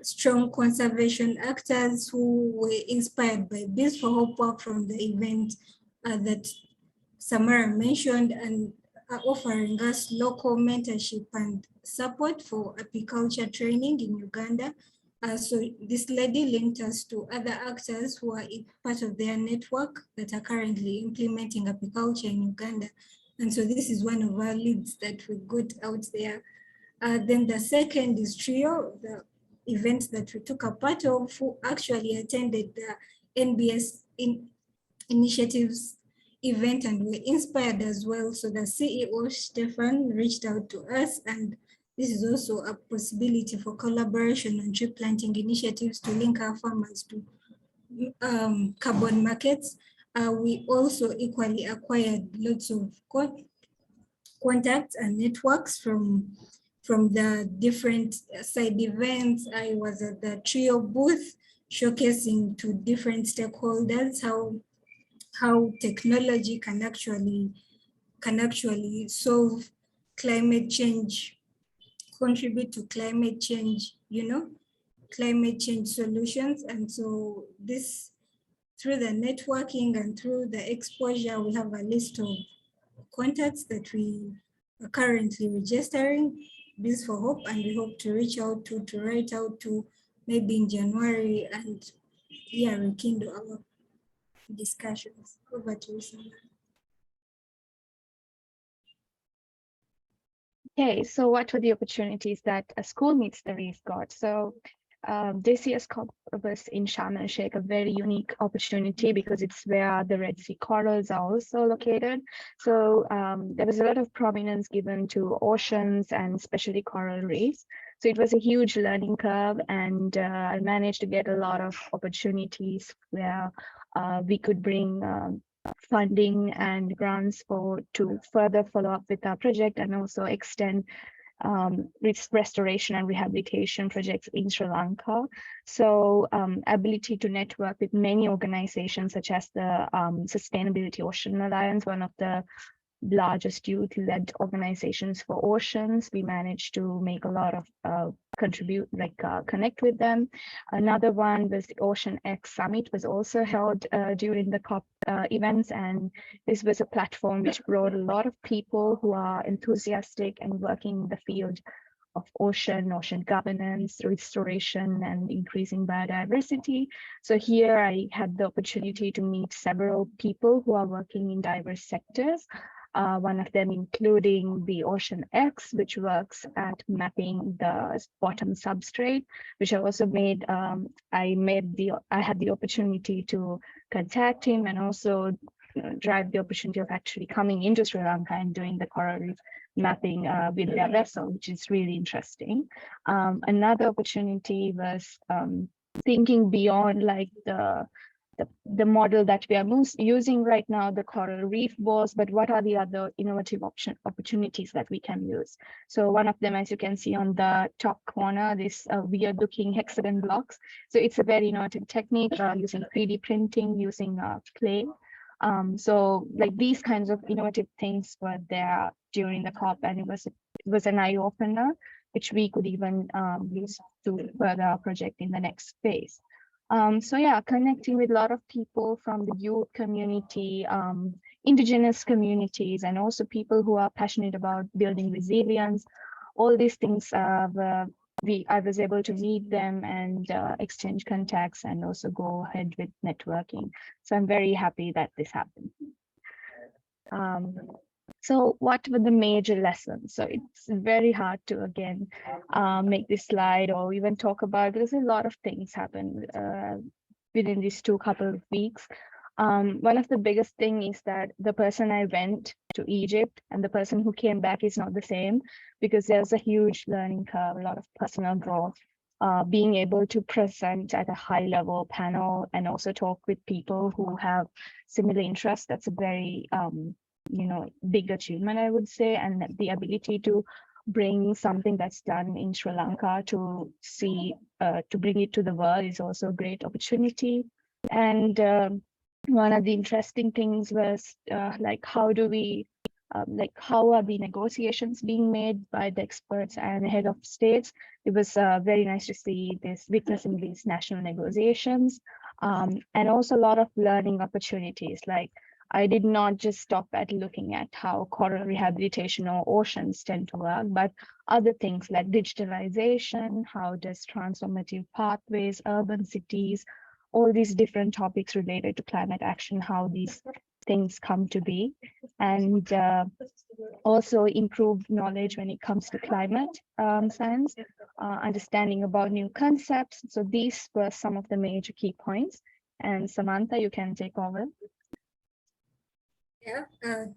strong conservation actors who were inspired by Bees for Hope work from the event that Samara mentioned, and are offering us local mentorship and support for apiculture training in Uganda. So this lady linked us to other actors who are part of their network that are currently implementing apiculture in Uganda. And so this is one of our leads that we got out there. Then the second is TRIO, the event that we took a part of, who actually attended the NBS initiatives event and were inspired as well. So the CEO, Stefan, reached out to us, and this is also a possibility for collaboration on tree planting initiatives to link our farmers to carbon markets. We also equally acquired lots of contacts and networks from the different side events. I was at the TRIO booth showcasing to different stakeholders how technology can actually solve climate change, contribute to climate change, climate change solutions. And so this, through the networking and through the exposure, we have a list of contacts that we are currently registering Bees for Hope, and we hope to reach out to write out to maybe in January, and rekindle our discussions. Over to you, Samara. Okay, so what were the opportunities that a school meets the reef got? So this year's COP was in Sharm el-Sheikh, a very unique opportunity because it's where the Red Sea corals are also located. So there was a lot of prominence given to oceans and especially coral reefs. So it was a huge learning curve, and I managed to get a lot of opportunities where we could bring funding and grants to further follow up with our project, and also extend restoration and rehabilitation projects in Sri Lanka. So ability to network with many organizations such as the Sustainability Ocean Alliance, one of the largest youth-led organizations for oceans. We managed to make a lot of connect with them. Another one was the Ocean X Summit, was also held during the COP events, and this was a platform which brought a lot of people who are enthusiastic and working in the field of ocean governance, restoration, and increasing biodiversity. So here I had the opportunity to meet several people who are working in diverse sectors. One of them including the Ocean X, which works at mapping the bottom substrate, which I also made. I had the opportunity to contact him and also drive the opportunity of actually coming into Sri Lanka and doing the coral reef mapping with their vessel, which is really interesting. Another opportunity was thinking beyond like the model that we are using right now, the coral reef walls, but what are the other innovative opportunities that we can use? So one of them, as you can see on the top corner, this weird looking hexagon blocks. So it's a very innovative technique using 3D printing, using clay. So like these kinds of innovative things were there during the COP, and it was an eye opener, which we could even use to further our project in the next phase. So yeah, connecting with a lot of people from the youth community, indigenous communities, and also people who are passionate about building resilience. All these things, I was able to meet them and exchange contacts and also go ahead with networking. So I'm very happy that this happened. So what were the major lessons? So it's very hard to, again, make this slide or even talk about, because a lot of things happened within these couple of weeks. One of the biggest thing is that the person I went to Egypt and the person who came back is not the same, because there's a huge learning curve, a lot of personal growth, being able to present at a high level panel and also talk with people who have similar interests. That's a very, big achievement, I would say, and the ability to bring something that's done in Sri Lanka to bring it to the world is also a great opportunity. And one of the interesting things was how are the negotiations being made by the experts and head of states. It was very nice to see witnessing these national negotiations, and also a lot of learning opportunities. Like, I did not just stop at looking at how coral rehabilitation or oceans tend to work, but other things like digitalization, how does transformative pathways, urban cities, all these different topics related to climate action, how these things come to be, and also improved knowledge when it comes to climate science, understanding about new concepts. So these were some of the major key points. And Samantha, you can take over. Yeah,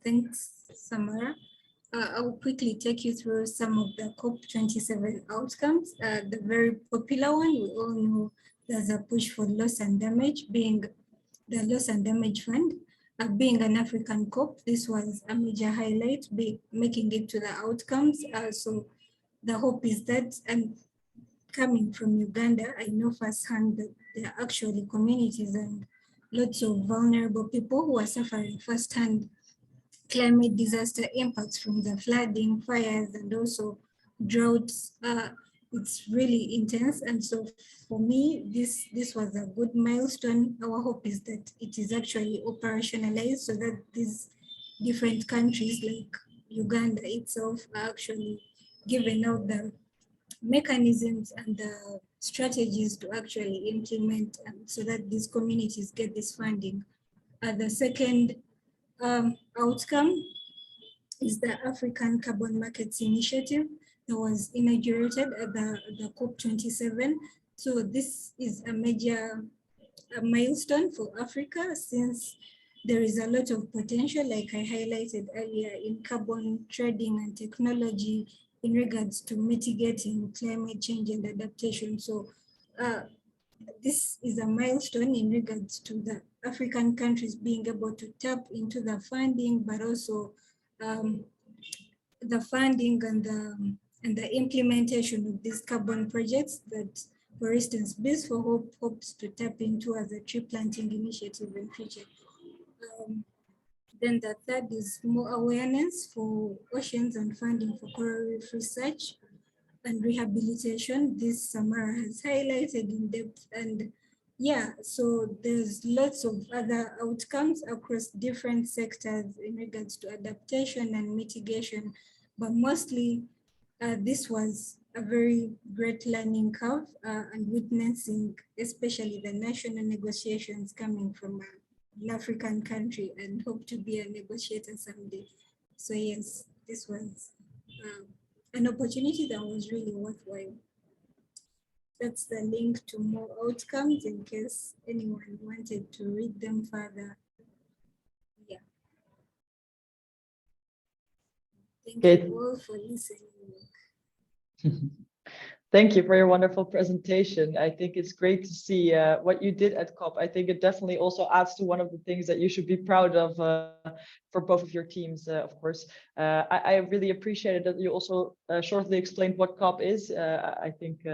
thanks, Samara. I will quickly take you through some of the COP27 outcomes. The very popular one, we all know there's a push for loss and damage, being the loss and damage fund. Being an African COP, this was a major highlight, making it to the outcomes. So the hope is that, and coming from Uganda, I know firsthand that there are actually communities and lots of vulnerable people who are suffering firsthand climate disaster impacts from the flooding, fires, and also droughts. It's really intense. And so for me, this was a good milestone. Our hope is that it is actually operationalized so that these different countries like Uganda itself are actually given out the mechanisms and the strategies to actually implement so that these communities get this funding. The second outcome is the African Carbon Markets Initiative that was inaugurated at the COP27. So this is a major milestone for Africa, since there is a lot of potential, like I highlighted earlier, in carbon trading and technology in regards to mitigating climate change and adaptation. So this is a milestone in regards to the African countries being able to tap into the funding, but also the funding and the implementation of these carbon projects that, for instance, Biz for Hope hopes to tap into as a tree planting initiative in future. Then the third is more awareness for oceans and funding for coral reef research and rehabilitation. This Samara has highlighted in depth. And yeah, so there's lots of other outcomes across different sectors in regards to adaptation and mitigation, but mostly this was a very great learning curve and witnessing especially the national negotiations coming from an African country, and hope to be a negotiator someday. So yes, this was an opportunity that was really worthwhile. That's the link to more outcomes in case anyone wanted to read them further. Yeah. Thank Okay. you all for listening. Thank you for your wonderful presentation. I think it's great to see what you did at COP. I think it definitely also adds to one of the things that you should be proud of for both of your teams, of course. I really appreciated that you also shortly explained what COP is. I think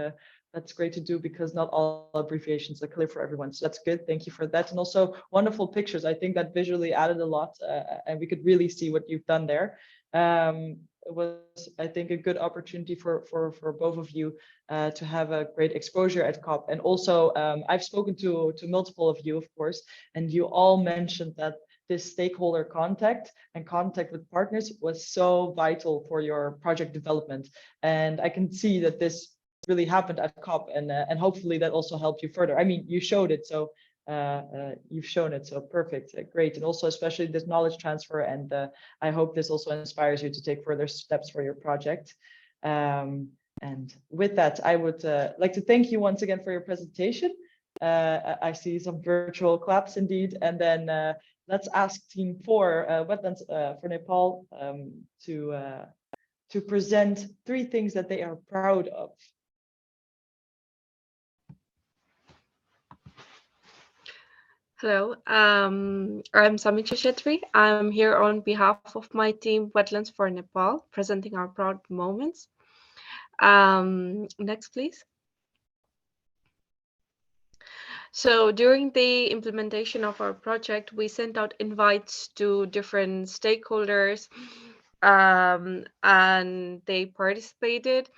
that's great to do because not all abbreviations are clear for everyone. So that's good. Thank you for that. And also wonderful pictures. I think that visually added a lot and we could really see what you've done there. It was, I think, a good opportunity for both of you to have a great exposure at COP. And also, I've spoken to multiple of you, of course, and you all mentioned that this stakeholder contact and contact with partners was so vital for your project development. And I can see that this really happened at COP, and hopefully that also helped you further. I mean, you showed it, so you've shown it, so perfect, great. And also especially this knowledge transfer, and I hope this also inspires you to take further steps for your project. And with that, I would like to thank you once again for your presentation. I see some virtual claps indeed, and then let's ask Team 4, Wetlands for Nepal, to present 3 things that they are proud of. Hello, I'm Samiksha Shetri. I'm here on behalf of my team, Wetlands for Nepal, presenting our proud moments. Next, please. So during the implementation of our project, we sent out invites to different stakeholders, and they participated.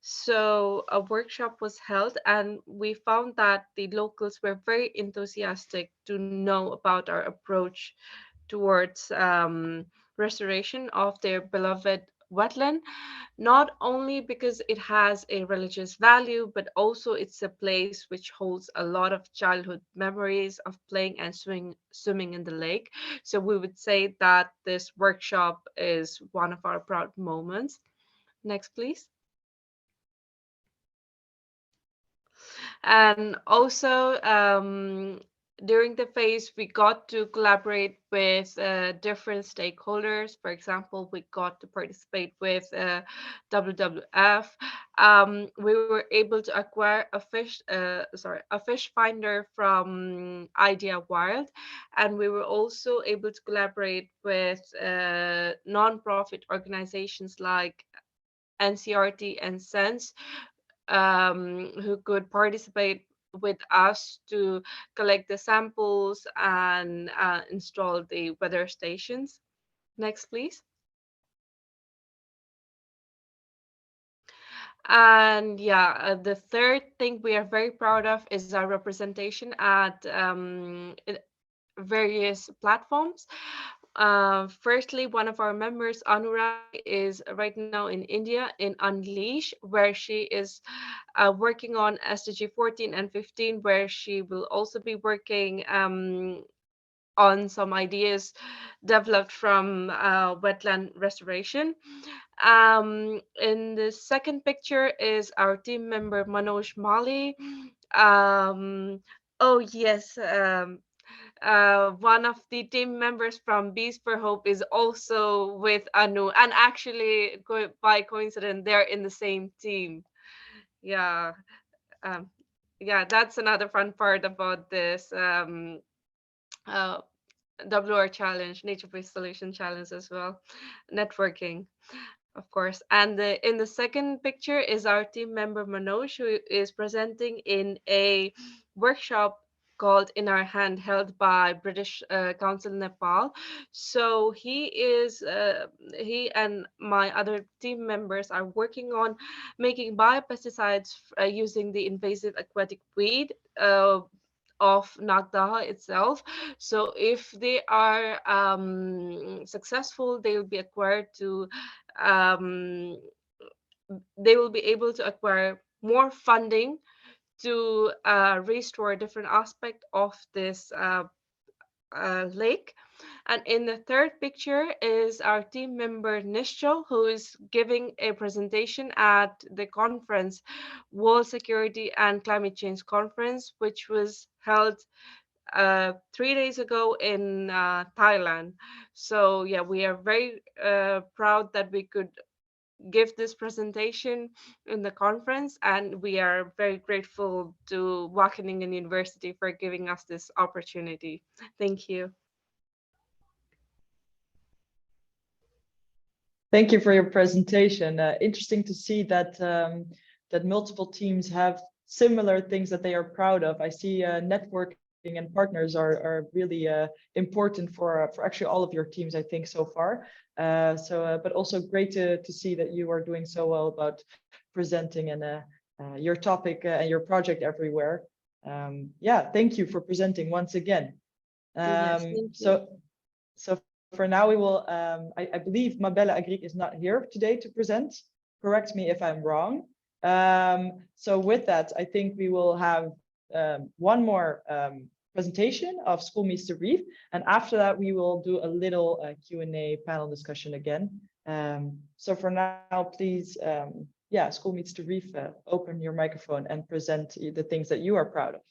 So a workshop was held, and we found that the locals were very enthusiastic to know about our approach towards restoration of their beloved wetland, not only because it has a religious value, but also it's a place which holds a lot of childhood memories of playing and swimming in the lake. So we would say that this workshop is one of our proud moments. Next, please. And also, during the phase, we got to collaborate with different stakeholders. For example, we got to participate with WWF. We were able to acquire a fish finder from Idea Wild, and we were also able to collaborate with non-profit organizations like NCRT and Sense, who could participate with us to collect the samples and install the weather stations. Next, please. And yeah, the third thing we are very proud of is our representation at various platforms. Firstly, one of our members, Anurag, is right now in India in Unleash, where she is working on SDG 14 and 15, where she will also be working on some ideas developed from wetland restoration. In the second picture is our team member Manoj Mali. Oh yes, one of the team members from Bees for Hope is also with Anu, and actually, by coincidence, they're in the same team. Yeah, um, yeah, that's another fun part about this uh, WR challenge, nature-based solution challenge as well, networking, of course. And in the second picture is our team member Manoj, who is presenting in a workshop called In Our Hand, held by British Council Nepal. So he and my other team members are working on making biopesticides using the invasive aquatic weed of Nagdaha itself. So if they are successful, they will be acquired to they will be able to acquire more funding to restore a different aspect of this lake. And in the third picture is our team member Nishcho, who is giving a presentation at the conference, World Security and Climate Change Conference, which was held 3 days ago in Thailand. So yeah, we are very proud that we could give this presentation in the conference, and we are very grateful to Wageningen University for giving us this opportunity. Thank you. Thank you for your presentation. Interesting to see that that multiple teams have similar things that they are proud of. I see networking and partners are really important for actually all of your teams, I think, so far. But also great to see that you are doing so well about presenting and your topic and your project everywhere. Yeah, thank you for presenting once again. Yes, thank you. So for now, we will, I believe Mabella Agric is not here today to present. Correct me if I'm wrong. So with that, I think we will have one more presentation of School Meets the Reef. And after that, we will do a little Q&A panel discussion again. So for now, please, yeah, School Meets the Reef, open your microphone and present the things that you are proud of.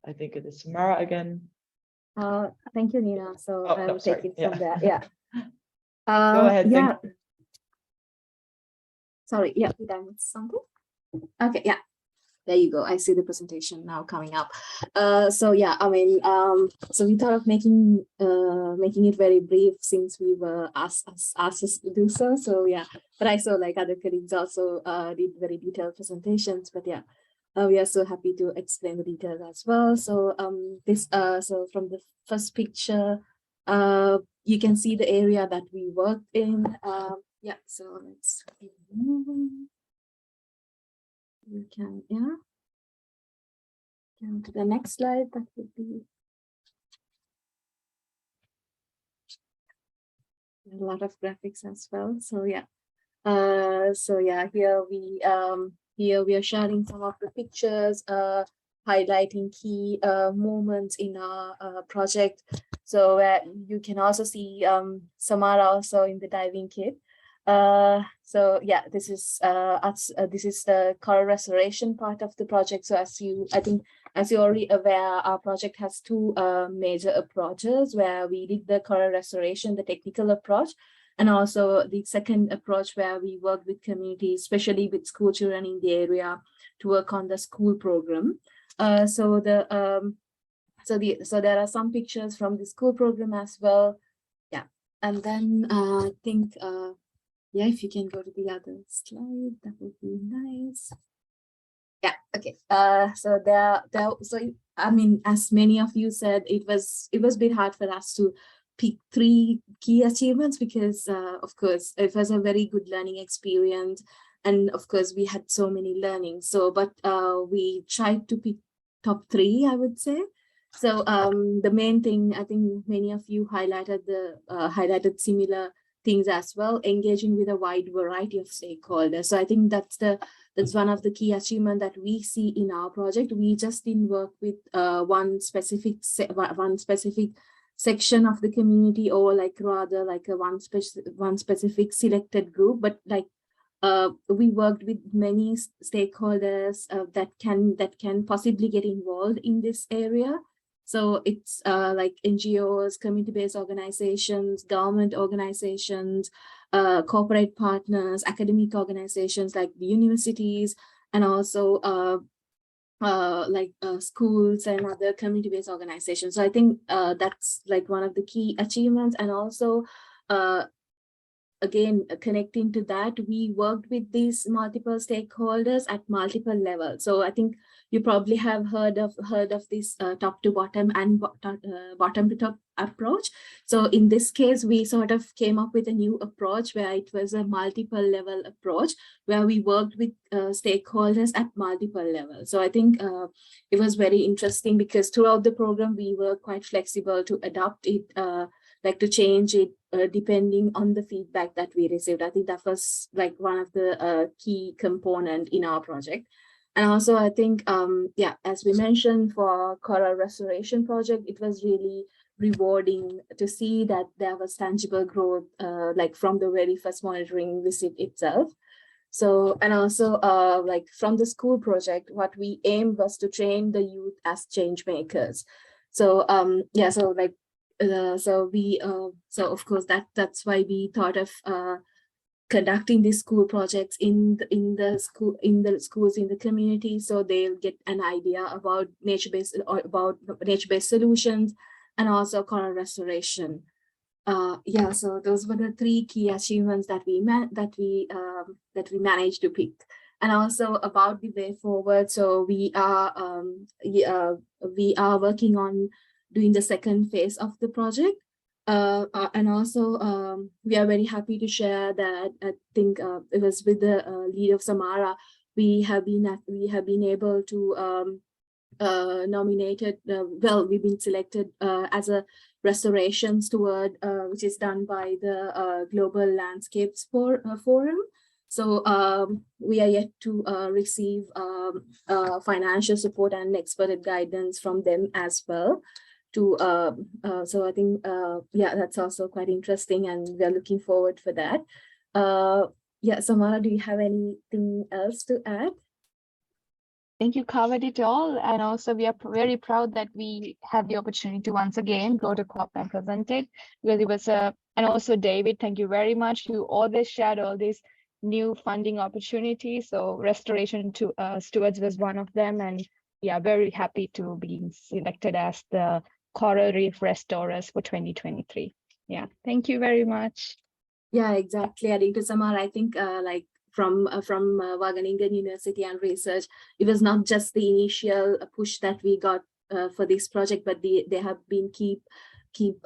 I think it is Samara again. Thank you, Nina. So I will take it from there. Yeah. Go ahead. Yeah. Sorry. Yeah. Did I miss something? Okay. Yeah. There you go. I see the presentation now coming up. So yeah, I mean, so we thought of making it very brief since we were asked us to do so. So yeah, but I saw like other colleagues also did very detailed presentations. But yeah. We are so happy to explain the details as well. So so from the first picture, you can see the area that we worked in. Yeah, so let's keep moving. You can, yeah. Come to the next slide. That would be a lot of graphics as well. So yeah. So yeah, here we are sharing some of the pictures, highlighting key moments in our project. So you can also see Samara also in the diving kit. So yeah, this is the coral restoration part of the project. So as you're already aware, our project has two major approaches where we did the coral restoration, the technical approach, and also the second approach where we work with communities, especially with school children in the area, to work on the school program. So there are some pictures from the school program as well. Yeah, and then I think yeah, if you can go to the other slide, that would be nice. Yeah. Okay. So I mean, as many of you said, it was a bit hard for us to pick 3 key achievements because of course it was a very good learning experience, and of course we had so many learnings. So but we tried to pick top 3, I would say. So the main thing, I think many of you highlighted similar things as well, engaging with a wide variety of stakeholders. So I think that's one of the key achievements that we see in our project. We just didn't work with one specific section of the community, or like rather like one specific selected group, but like we worked with many stakeholders that can possibly get involved in this area. So it's like NGOs, community-based organizations, government organizations, corporate partners, academic organizations like the universities, and also schools and other community-based organizations. So I think that's like one of the key achievements. And also again, connecting to that, we worked with these multiple stakeholders at multiple levels. So I think you probably have heard of this top to bottom and bottom to top approach. So in this case, we sort of came up with a new approach where it was a multiple level approach where we worked with stakeholders at multiple levels. So I think it was very interesting because throughout the program, we were quite flexible to adapt it, like to change it depending on the feedback that we received. I think that was like one of the key component in our project. And also, I think, yeah, as we mentioned for coral restoration project, it was really rewarding to see that there was tangible growth, like from the very first monitoring visit itself. So, and also like from the school project, what we aimed was to train the youth as change makers. So, yeah, so like, so of course that's why we thought of conducting these school projects in the schools in the community, so they'll get an idea about nature-based solutions and also coral restoration. Yeah, so those were the 3 key achievements that we managed to pick. And also about the way forward, so we are working on doing the second phase of the project. And also, we are very happy to share that I think it was with the lead of Samara, we have been able to nominated. Well, we've been selected as a restoration steward, which is done by the Global Landscapes Forum. So we are yet to receive financial support and expert guidance from them as well. So I think, yeah, that's also quite interesting and we are looking forward for that. Yeah, Samara, do you have anything else to add? I think you covered it all. And also we are very proud that we had the opportunity to once again go to COP and present it. Because it was and also David, thank you very much. You always shared all these new funding opportunities. So restoration to stewards was one of them. And yeah, very happy to be selected as the coral reef restorers for 2023. Yeah, thank you very much. Yeah, exactly. Adding to Samara, I think like from Wageningen University and research, it was not just the initial push that we got for this project, but they have been keep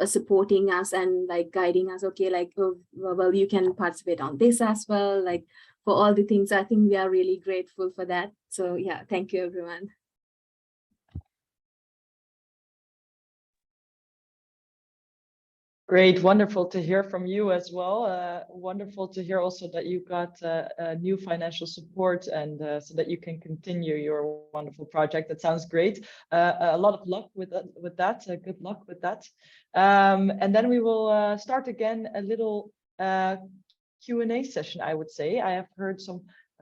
supporting us and like guiding us. Okay, like, oh, well, you can participate on this as well. Like for all the things, I think we are really grateful for that. So yeah, thank you, everyone. Great, wonderful to hear from you as well. Wonderful to hear also that you got new financial support and so that you can continue your wonderful project. That sounds great. A lot of luck with that. Good luck with that. And then we will start again a little Q&A session, I would say. I have heard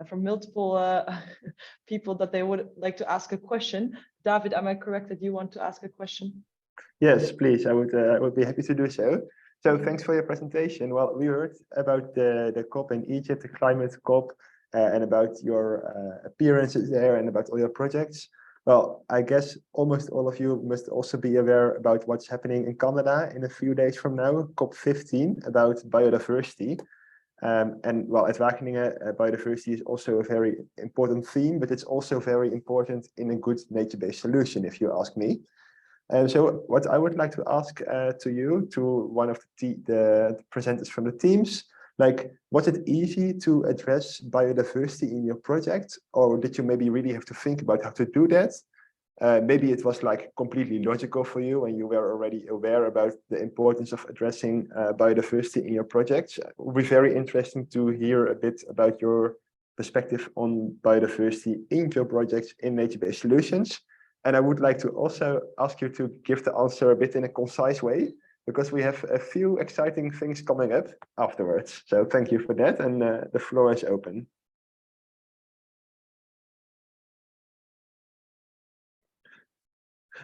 from multiple people that they would like to ask a question. David, am I correct that you want to ask a question? Yes, please. I would be happy to do so. So thanks for your presentation. Well, we heard about the COP in Egypt, the climate COP, and about your appearances there and about all your projects. Well, I guess almost all of you must also be aware about what's happening in Canada in a few days from now, COP15, about biodiversity. And well, at Wageningen, biodiversity is also a very important theme, but it's also very important in a good nature-based solution, if you ask me. So what I would like to ask to you, to one of the presenters from the teams, like, was it easy to address biodiversity in your project, or did you maybe really have to think about how to do that? Maybe it was like completely logical for you and you were already aware about the importance of addressing biodiversity in your projects. It would be very interesting to hear a bit about your perspective on biodiversity in your projects in nature-based solutions. And I would like to also ask you to give the answer a bit in a concise way, because we have a few exciting things coming up afterwards. So thank you for that, and the floor is open.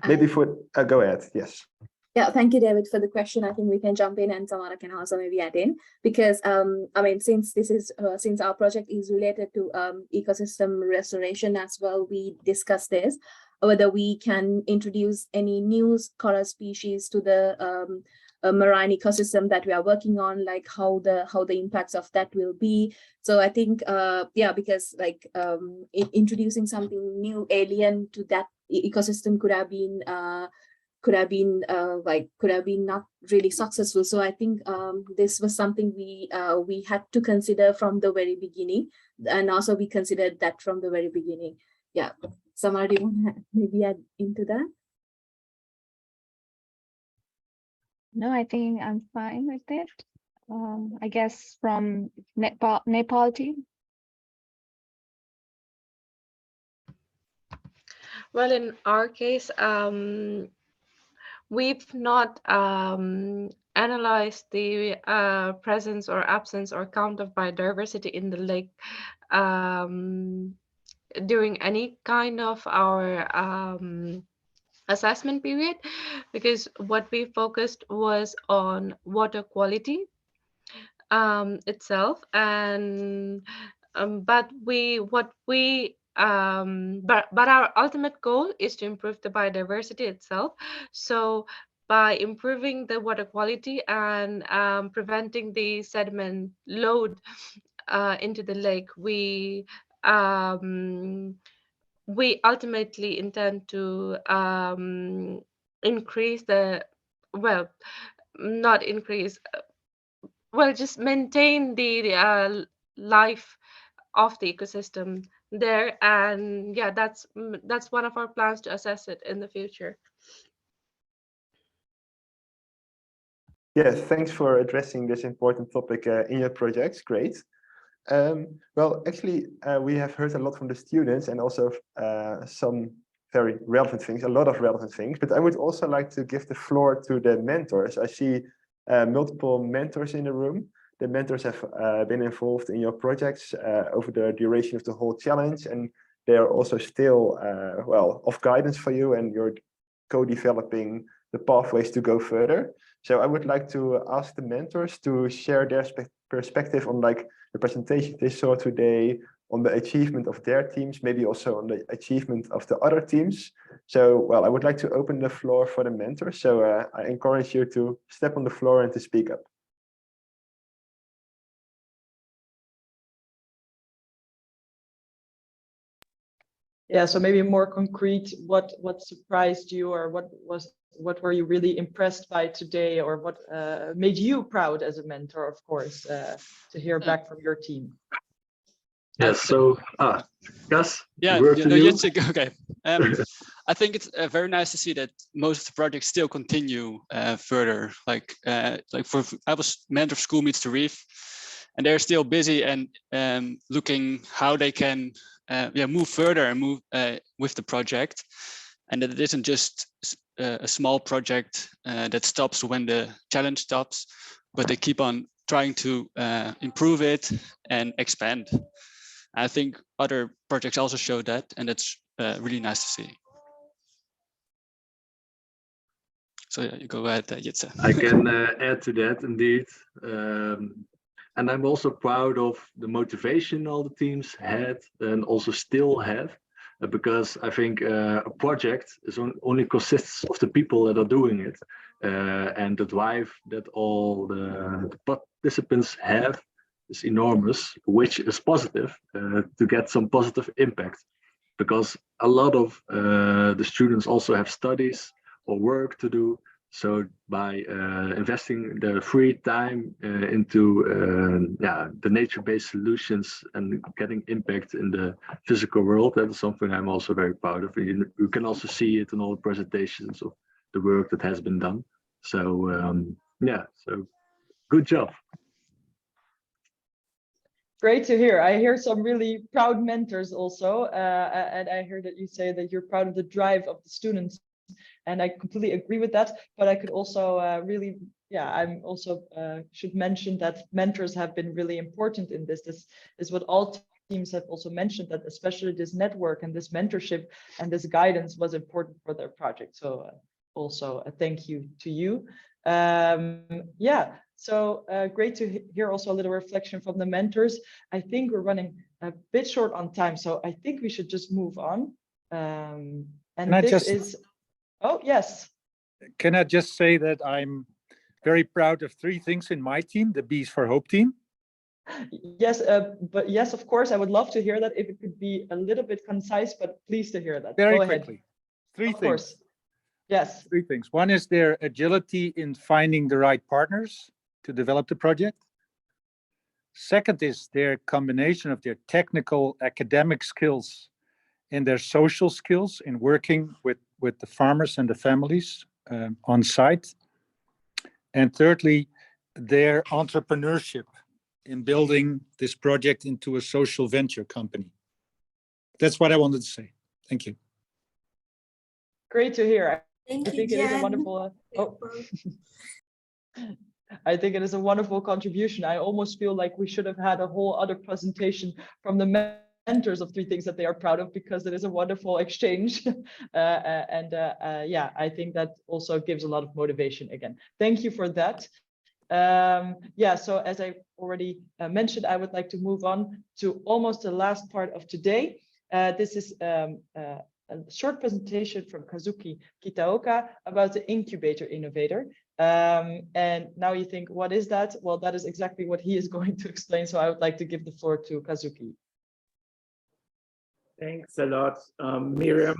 Maybe go ahead, yes. Yeah, thank you, David, for the question. I think we can jump in and Samara can also maybe add in, because I mean, since this is since our project is related to ecosystem restoration as well, we discussed this, whether we can introduce any new coral species to the marine ecosystem that we are working on, like how the impacts of that will be. So I think, yeah, because like introducing something new, alien to that ecosystem could have been not really successful. So I think this was something we had to consider from the very beginning, and also we considered that from the very beginning. Yeah, Samara, do you want to maybe add into that? No, I think I'm fine with it. I guess from Nepal team. Well, in our case, we've not analyzed the presence or absence or count of biodiversity in the lake during any kind of our assessment period, because what we focused was on water quality itself, and but our ultimate goal is to improve the biodiversity itself. So by improving the water quality and preventing the sediment load into the lake, we ultimately intend to increase the, well, not increase, well, just maintain the life of the ecosystem there. And yeah, that's one of our plans, to assess it in the future. Yes, thanks for addressing this important topic in your projects. Great. Well, actually, we have heard a lot from the students, and also some very relevant things, a lot of relevant things, but I would also like to give the floor to the mentors. I see multiple mentors in the room. The mentors have been involved in your projects over the duration of the whole challenge, and they are also still, well, of guidance for you, and you're co-developing the pathways to go further. So I would like to ask the mentors to share their perspective on like the presentation they saw today, on the achievement of their teams, maybe also on the achievement of the other teams. So, well, I would like to open the floor for the mentors. So I encourage you to step on the floor and to speak up. Yeah, so maybe more concrete, what surprised you, or what were you really impressed by today, or what made you proud as a mentor, of course, to hear back from your team? Yes, so Gus, yeah, word to you. Okay. I think it's very nice to see that most of the projects still continue further. Like I was mentor of School Meets the Reef, and they're still busy and looking how they can move further and move with the project, and that it isn't just a small project that stops when the challenge stops, but they keep on trying to improve it and expand. I think other projects also show that, and that's really nice to see. So yeah, you go ahead, Jitse. I can add to that indeed. And I'm also proud of the motivation all the teams had and also still have, because I think a project only consists of the people that are doing it, and the drive that all the participants have is enormous, which is positive to get some positive impact, because a lot of the students also have studies or work to do. So by investing the free time into the nature-based solutions and getting impact in the physical world, that is something I'm also very proud of. You can also see it in all the presentations of the work that has been done. So yeah, so good job. Great to hear. I hear some really proud mentors also, and I heard that you say that you're proud of the drive of the students. And I completely agree with that, but I could also I'm also should mention that mentors have been really important in this. This is what all teams have also mentioned, that especially this network and this mentorship and this guidance was important for their project. So also a thank you to you. So great to hear also a little reflection from the mentors. I think we're running a bit short on time, so I think we should just move on. And this is. Oh, yes. Can I just say that I'm very proud of 3 things in my team, the Bees for Hope team. Yes, but yes, of course, I would love to hear that if it could be a little bit concise, but pleased to hear that. Very Go quickly. ahead. 3 Of things. course. Yes. 3 things. One is their agility in finding the right partners to develop the project. Second is their combination of their technical academic skills and their social skills in working with the farmers and the families on site. And thirdly, their entrepreneurship in building this project into a social venture company. That's what I wanted to say. Thank you. Great to hear. Thank I you, think it is a Jan. wonderful. I think it is a wonderful contribution. I almost feel like we should have had a whole other presentation from the mentors of 3 things that they are proud of, because it is a wonderful exchange. Yeah, I think that also gives a lot of motivation again. Thank you for that. Yeah, so as I already mentioned, I would like to move on to almost the last part of today. This is a short presentation from Kazuki Kitaoka about the incubator innovator. And now you think, what is that? Well, that is exactly what he is going to explain. So I would like to give the floor to Kazuki. Thanks a lot, Miriam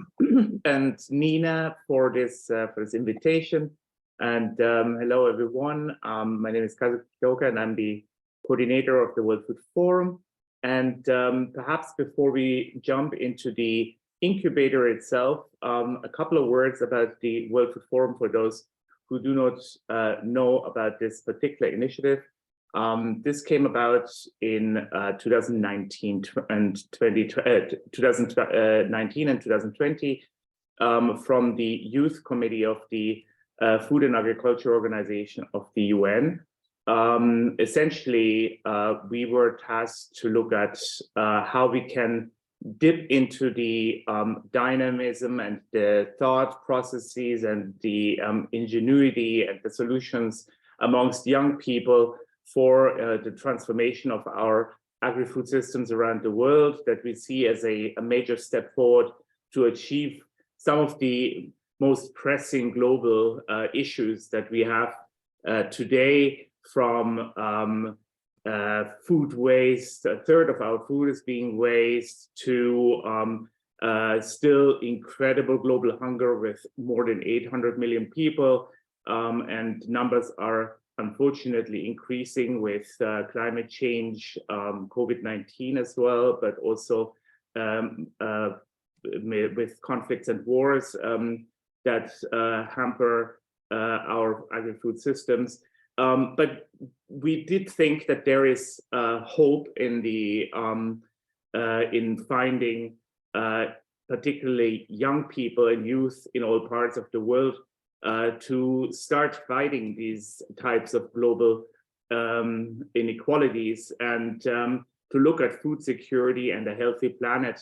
and Nina, for this invitation. And hello, everyone. My name is Kazuki Kitaoka, and I'm the coordinator of the World Food Forum. And perhaps before we jump into the incubator itself, a couple of words about the World Food Forum for those who do not know about this particular initiative. This came about in 2019 and 2020 from the Youth Committee of the Food and Agriculture Organization of the UN. Essentially, we were tasked to look at how we can dip into the dynamism and the thought processes and the ingenuity and the solutions amongst young people for the transformation of our agri-food systems around the world that we see as a major step forward to achieve some of the most pressing global issues that we have today, from food waste. A third of our food is being wasted, to still incredible global hunger with more than 800 million people, and numbers are unfortunately increasing with climate change, COVID-19 as well, but also with conflicts and wars that hamper our agri-food systems. But we did think that there is hope in the in finding particularly young people and youth in all parts of the world to start fighting these types of global inequalities, and to look at food security and a healthy planet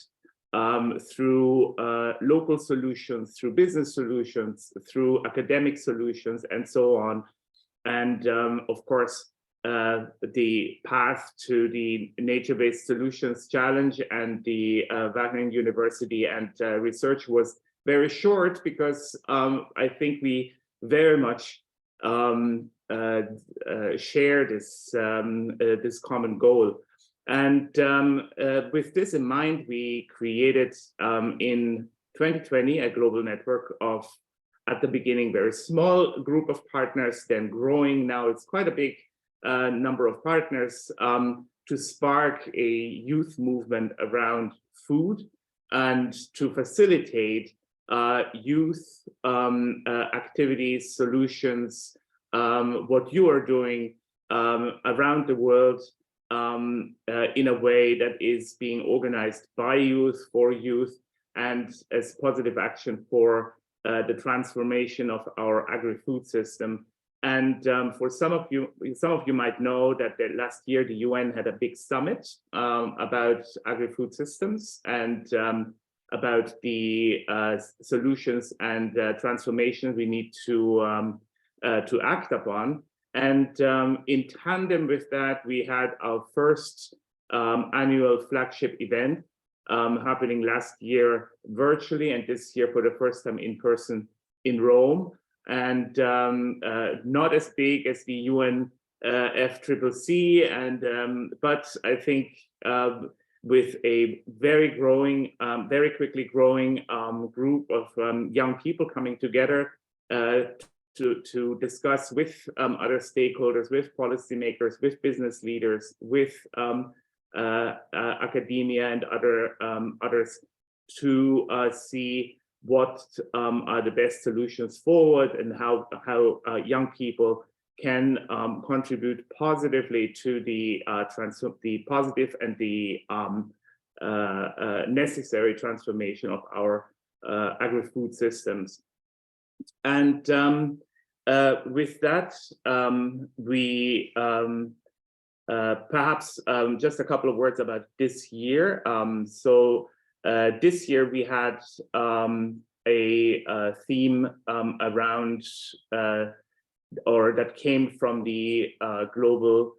through local solutions, through business solutions, through academic solutions, and so on. And of course, the path to the Nature-Based Solutions Challenge and the Wageningen University and research was very short, because I think we very much share this this common goal. And with this in mind, we created in 2020 a global network of, at the beginning, very small group of partners, then growing. Now it's quite a big number of partners to spark a youth movement around food and to facilitate youth activities, solutions, what you are doing around the world in a way that is being organized by youth, for youth, and as positive action for the transformation of our agri-food system. And for some of you might know that last year the UN had a big summit about agri-food systems and about the solutions and transformation we need to act upon. And in tandem with that, we had our first annual flagship event happening last year virtually, and this year for the first time in person in Rome, and not as big as the UN FCCC, and but I think with a very quickly growing group of young people coming together to discuss with other stakeholders, with policymakers, with business leaders, with academia and others, to see what are the best solutions forward, and how young people can contribute positively to the positive and the necessary transformation of our agri-food systems. And with that, we perhaps just a couple of words about this year. This year we had a theme around or that came from the global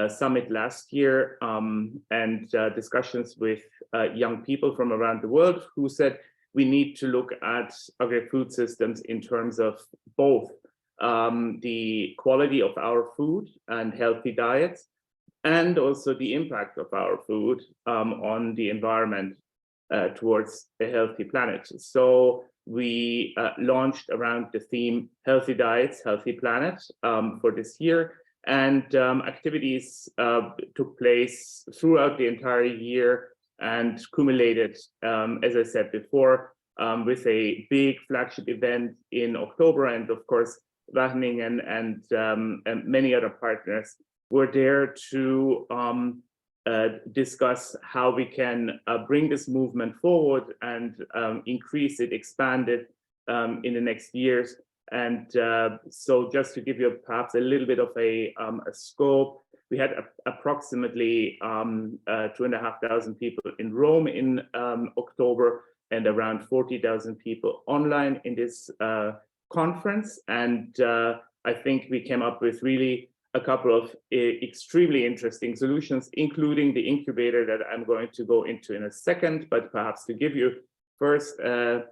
summit last year, and discussions with young people from around the world who said we need to look at agri-food systems in terms of both the quality of our food and healthy diets, and also the impact of our food on the environment towards a healthy planet. So we launched around the theme Healthy Diets, Healthy Planet for this year, and activities took place throughout the entire year and accumulated, as I said before, with a big flagship event in October. And of course, Wageningen and many other partners were there to discuss how we can bring this movement forward and increase it, expand it in the next years. And so just to give you perhaps a little bit of a scope, we had approximately 2,500 people in Rome in October, and around 40,000 people online in this conference. And I think we came up with really a couple of extremely interesting solutions, including the incubator that I'm going to go into in a second, but perhaps to give you first a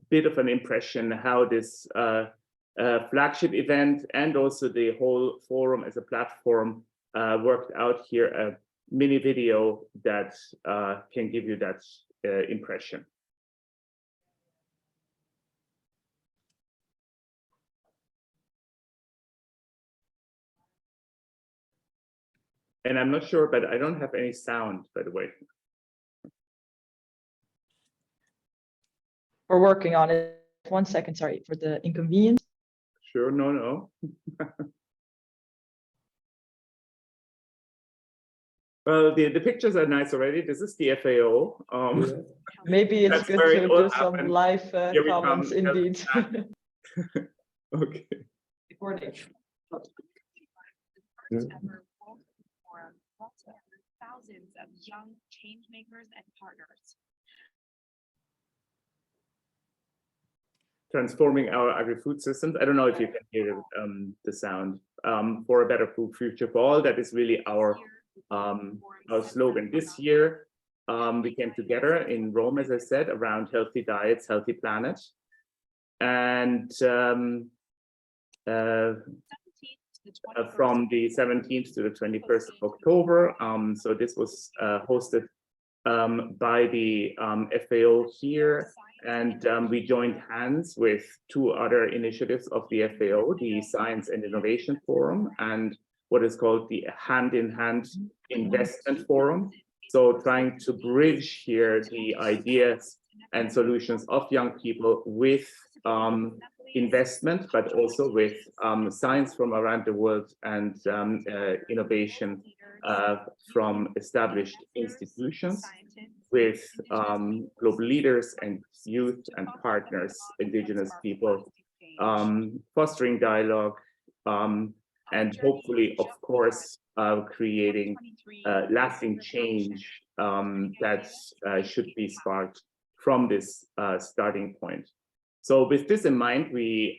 bit of an impression how this flagship event and also the whole forum as a platform worked out here, a mini video that can give you that impression. And I'm not sure, but I don't have any sound, by the way. We're working on it. 1 second, sorry for the inconvenience. Sure, no. Well, the pictures are nice already. This is the FAO. Maybe it's good to do some live comments indeed. Okay. Recording. Thousands of young change makers and partners. Transforming our agri-food systems. I don't know if you can hear the sound. For a better food future for all. That is really our slogan. This year, we came together in Rome, as I said, around healthy diets, healthy planet. And from the 17th to the 21st of October. So this was hosted by the FAO here, and we joined hands with two other initiatives of the FAO, the Science and Innovation Forum and what is called the Hand in Hand Investment Forum. So trying to bridge here the ideas and solutions of young people with investment, but also with science from around the world and innovation from established institutions, with global leaders and youth and partners, indigenous people, fostering dialogue, and hopefully, of course, creating lasting change that should be sparked from this starting point. So with this in mind, we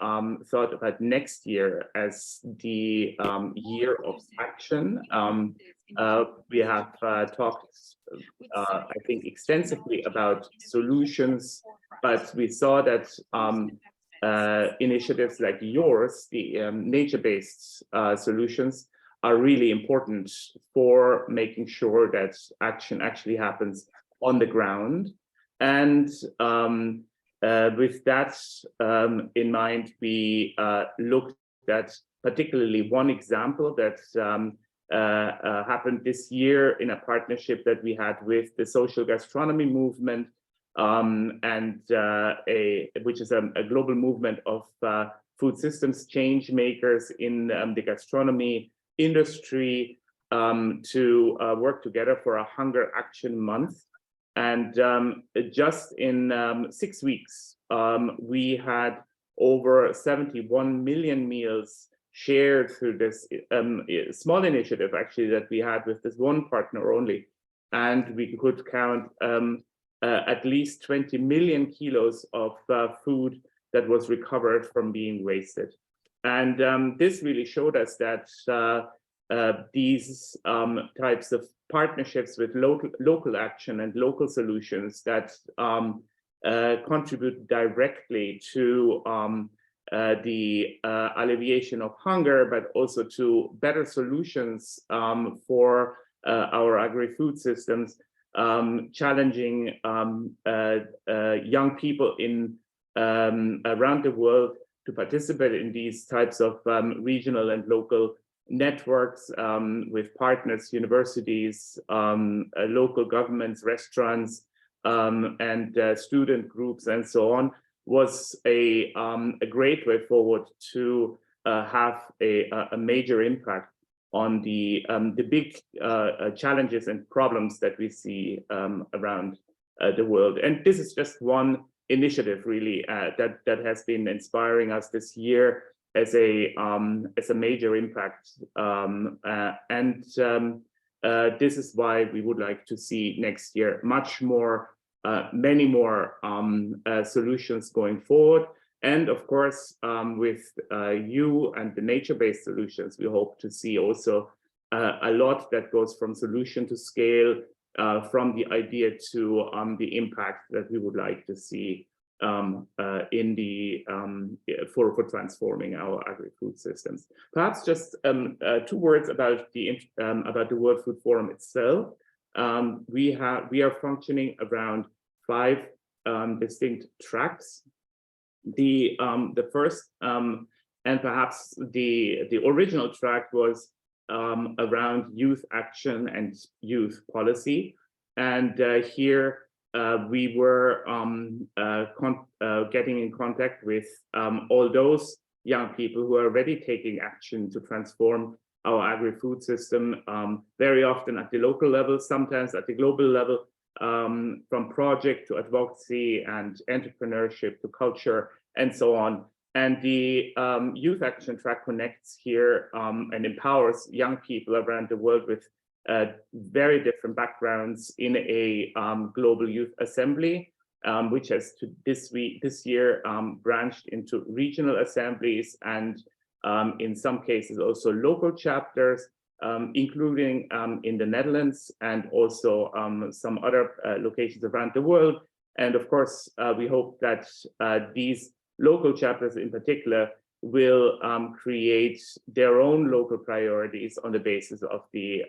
thought about next year as the year of action. We have talked, I think, extensively about solutions, but we saw that initiatives like yours, the nature-based solutions, are really important for making sure that action actually happens on the ground. And with that in mind, we looked at particularly one example that happened this year in a partnership that we had with the social gastronomy movement, which is a global movement of food systems change makers in the gastronomy industry to work together for a hunger action month. And just in 6 weeks, we had over 71 million meals shared through this small initiative, actually, that we had with this one partner only. And we could count at least 20 million kilos of food that was recovered from being wasted. And this really showed us that these types of partnerships with local action and local solutions that contribute directly to the alleviation of hunger, but also to better solutions for our agri-food systems, challenging young people in around the world to participate in these types of regional and local networks with partners, universities, local governments, restaurants, and student groups, and so on, was a great way forward to have a major impact on the big challenges and problems that we see around the world. And this is just one initiative, really, that has been inspiring us this year as a major impact. This is why we would like to see next year much more, many more solutions going forward. And of course, with you and the nature-based solutions, we hope to see also a lot that goes from solution to scale, from the idea to the impact that we would like to see in the for transforming our agri-food systems. Perhaps just 2 words about the World Food Forum itself. We are functioning around 5 distinct tracks. The first and perhaps the original track was around youth action and youth policy, and here we were getting in contact with all those young people who are already taking action to transform our agri-food system, very often at the local level, sometimes at the global level, from project to advocacy and entrepreneurship to culture and so on. And the youth action track connects here and empowers young people around the world with very different backgrounds in a global youth assembly, which has this year branched into regional assemblies and in some cases also local chapters, including in the Netherlands and also some other locations around the world. And of course, we hope that these local chapters in particular will create their own local priorities on the basis of the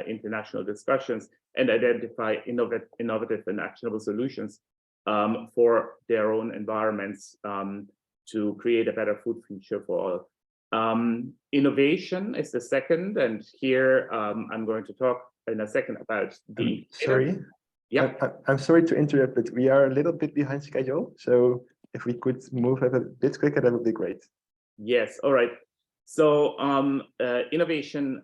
international discussions and identify innovative and actionable solutions for their own environments to create a better food future for all. Innovation is the second, and here I'm going to talk in a second about the— Sorry. Yeah. I'm sorry to interrupt, but we are a little bit behind schedule. So if we could move a bit quicker, that would be great. Yes, all right. So innovation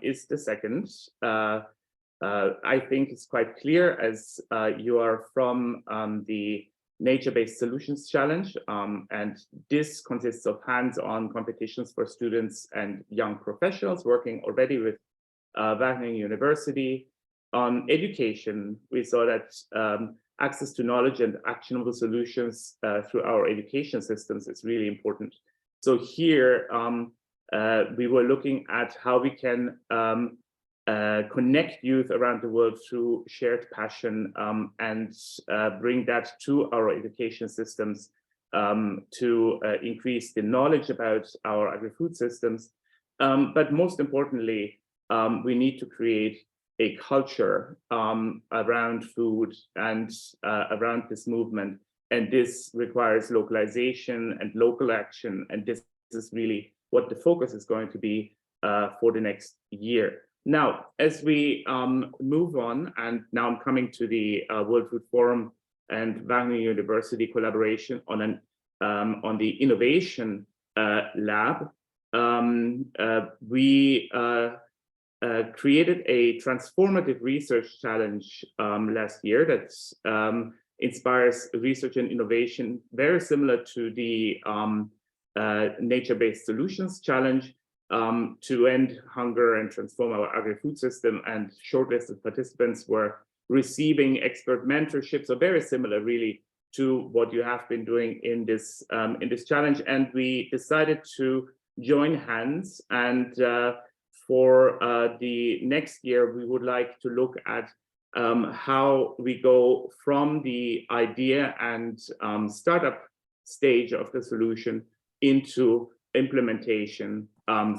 is the second. I think it's quite clear, as you are from the Nature-Based Solutions Challenge, and this consists of hands-on competitions for students and young professionals working already with Wageningen University. On education, we saw that access to knowledge and actionable solutions through our education systems is really important. So here we were looking at how we can connect youth around the world through shared passion and bring that to our education systems to increase the knowledge about our agri-food systems. But most importantly, we need to create a culture around food and around this movement. And this requires localization and local action. And this is really what the focus is going to be for the next year. Now, as we move on, and now I'm coming to the World Food Forum and Wageningen University collaboration on the innovation lab, we created a transformative research challenge last year that inspires research and innovation, very similar to the Nature-Based Solutions Challenge, to end hunger and transform our agri-food system. And shortlisted participants were receiving expert mentorship, so very similar really to what you have been doing in this challenge. And we decided to join hands, and for the next year, we would like to look at how we go from the idea and startup stage of the solution into implementation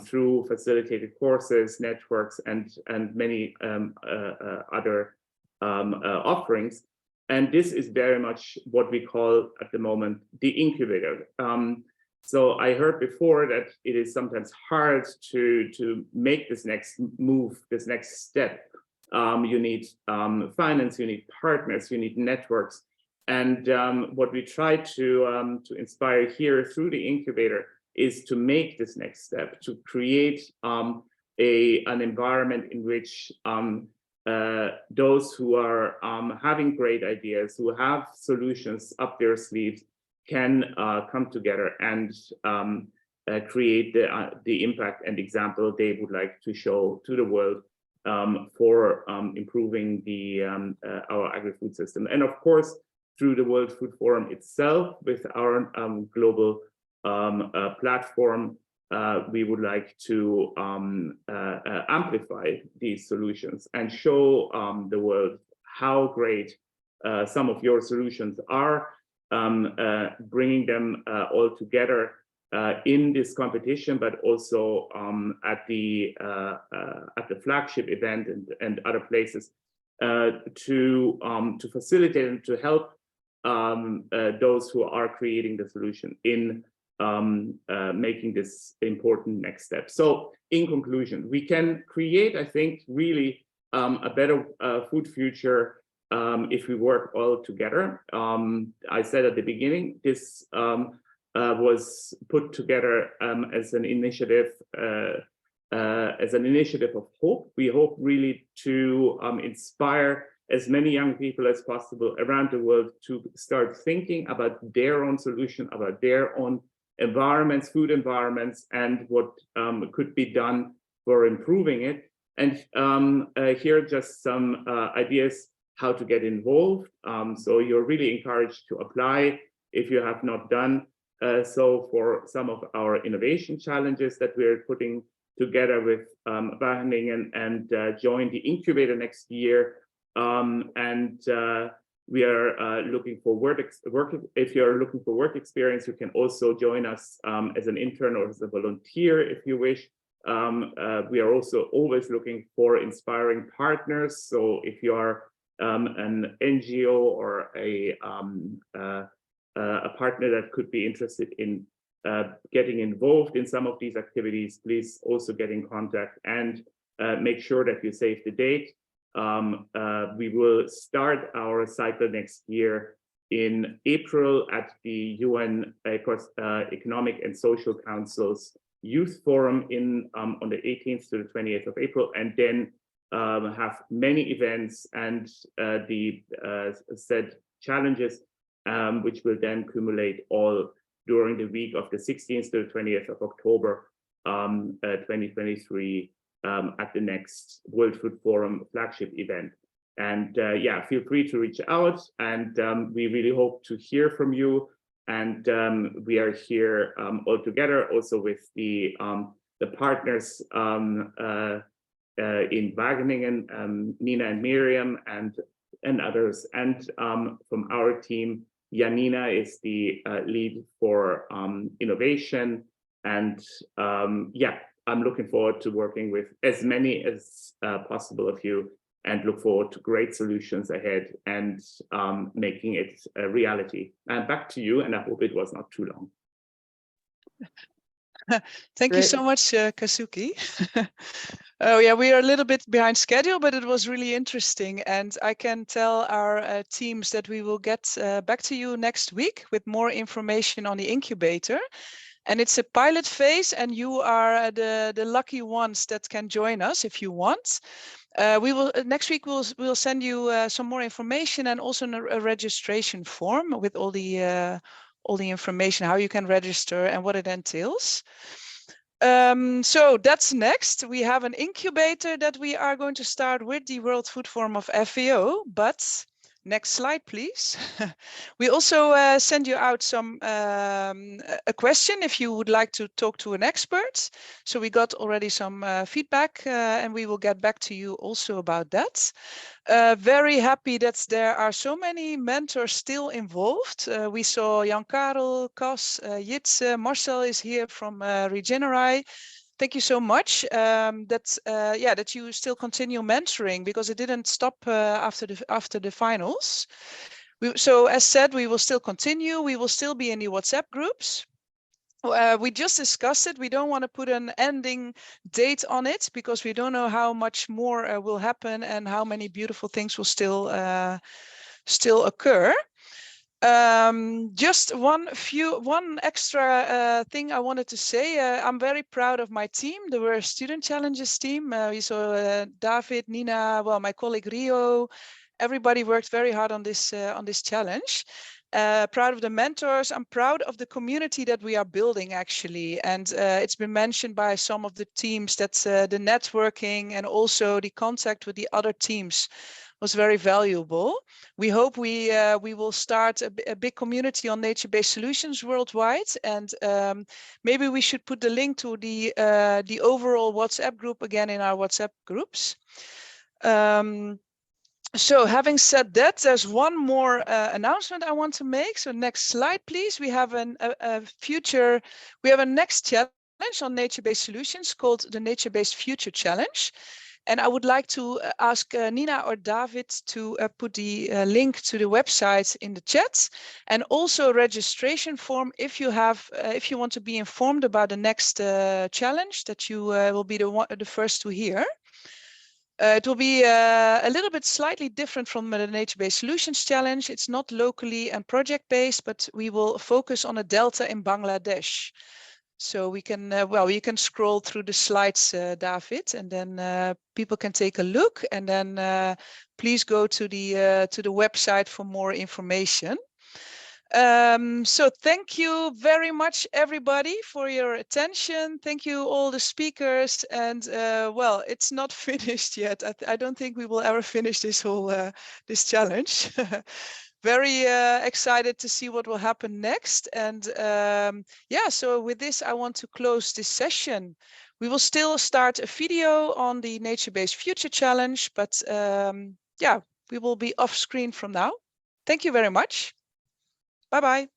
through facilitated courses, networks, and many other offerings. And this is very much what we call at the moment the incubator. So I heard before that it is sometimes hard to make this next move, this next step. You need finance, you need partners, you need networks. And what we try to inspire here through the incubator is to make this next step, to create an environment in which those who are having great ideas, who have solutions up their sleeves, can come together and create the impact and example they would like to show to the world for improving our agri-food system. And of course, through the World Food Forum itself, with our global platform, we would like to amplify these solutions and show the world how great some of your solutions are, bringing them all together in this competition, but also at the flagship event and other places to facilitate and to help those who are creating the solution in making this important next step. So in conclusion, we can create, I think, really a better food future if we work all together. I said at the beginning, this was put together as an initiative of hope. We hope really to inspire as many young people as possible around the world to start thinking about their own solution, about their own environments, food environments, and what could be done for improving it. And here are just some ideas how to get involved. So you're really encouraged to apply if you have not done so for some of our innovation challenges that we're putting together with Wageningen, and join the incubator next year. We are looking for work. If you're looking for work experience, you can also join us as an intern or as a volunteer if you wish. We are also always looking for inspiring partners. So if you are an NGO or a partner that could be interested in getting involved in some of these activities, please also get in contact and make sure that you save the date. We will start our cycle next year in April at the UN Economic and Social Council's Youth Forum on the 18th to the 28th of April, and then have many events and the said challenges, which will then accumulate all during the week of the 16th to the 20th of October 2023 at the next World Food Forum flagship event. And yeah, feel free to reach out, and we really hope to hear from you. And we are here all together, also with the partners in Wageningen, Nina and Miriam, and others, and from our team Janina is the lead for innovation. And yeah, I'm looking forward to working with as many as possible of you, and look forward to great solutions ahead and making it a reality. And back to you, and I hope it was not too long. Thank you so much, Kazuki. Oh yeah, we are a little bit behind schedule, but it was really interesting. And I can tell our teams that we will get back to you next week with more information on the incubator. And it's a pilot phase, and you are the lucky ones that can join us if you want. We will next week we'll send you some more information, and also a registration form with all the information, how you can register and what it entails. So that's next. We have an incubator that we are going to start with the World Food Forum of FAO, but next slide, please. We also send you out some a question if you would like to talk to an expert. So we got already some feedback, and we will get back to you also about that. Very happy that there are so many mentors still involved. We saw Jan Karel, Cas, Jitse, Marcel is here from Regenerai. Thank you so much that you still continue mentoring, because it didn't stop after the finals. So as said, we will still continue. We will still be in the WhatsApp groups. We just discussed it. We don't want to put an ending date on it, because we don't know how much more will happen and how many beautiful things will still occur. Just one extra thing I wanted to say. I'm very proud of my team. There were a student challenges team. We saw David, Nina, well, my colleague Rio. Everybody worked very hard on this challenge. Proud of the mentors. I'm proud of the community that we are building, actually. And it's been mentioned by some of the teams that the networking and also the contact with the other teams was very valuable. We hope we will start a big community on nature-based solutions worldwide, and maybe we should put the link to the overall WhatsApp group again in our WhatsApp groups. So having said that, there's one more announcement I want to make. So next slide, please. We have a next challenge on nature-based solutions called the Nature-Based Future Challenge. And I would like to ask Nina or David to put the link to the website in the chat, and also a registration form if you want to be informed about the next challenge, that you will be the first to hear. It will be a little bit slightly different from the Nature-Based Solutions Challenge. It's not locally and project-based, but we will focus on a delta in Bangladesh. So we can, you can scroll through the slides, David, and then people can take a look, and then please go to the website for more information. So thank you very much, everybody, for your attention. Thank you, all the speakers. And well, it's not finished yet. I don't think we will ever finish this whole this challenge. Very excited to see what will happen next. And yeah, so with this, I want to close this session. We will still start a video on the Nature-Based Future Challenge, but yeah, we will be off screen from now. Thank you very much. Bye-bye.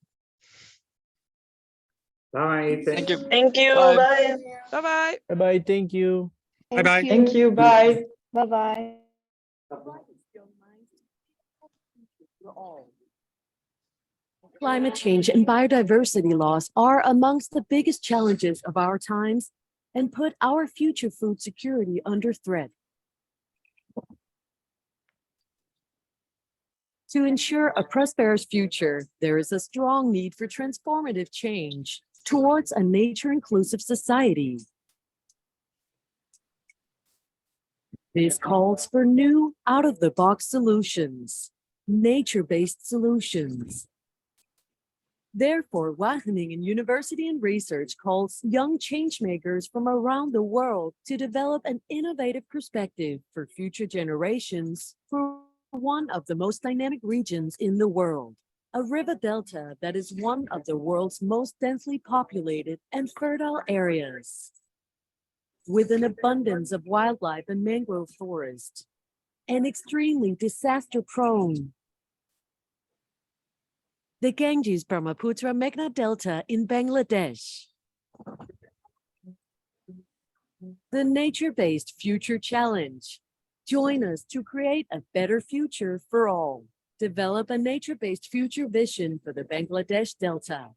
Bye. Thank you. Thank you. Bye. Bye. Bye-bye. Bye-bye. Thank you. Bye-bye. Thank you. Bye. Bye-bye. Climate change and biodiversity loss are amongst the biggest challenges of our times and put our future food security under threat. To ensure a prosperous future, there is a strong need for transformative change towards a nature-inclusive society. This calls for new, out-of-the-box solutions, nature-based solutions. Therefore, Wageningen University and Research calls young changemakers from around the world to develop an innovative perspective for future generations for one of the most dynamic regions in the world, a river delta that is one of the world's most densely populated and fertile areas. With an abundance of wildlife and mangrove forest, and extremely disaster-prone. the Ganges-Brahmaputra Meghna Delta in Bangladesh. The Nature-Based Future Challenge. Join us to create a better future for all. Develop a nature-based future vision for the Bangladesh Delta.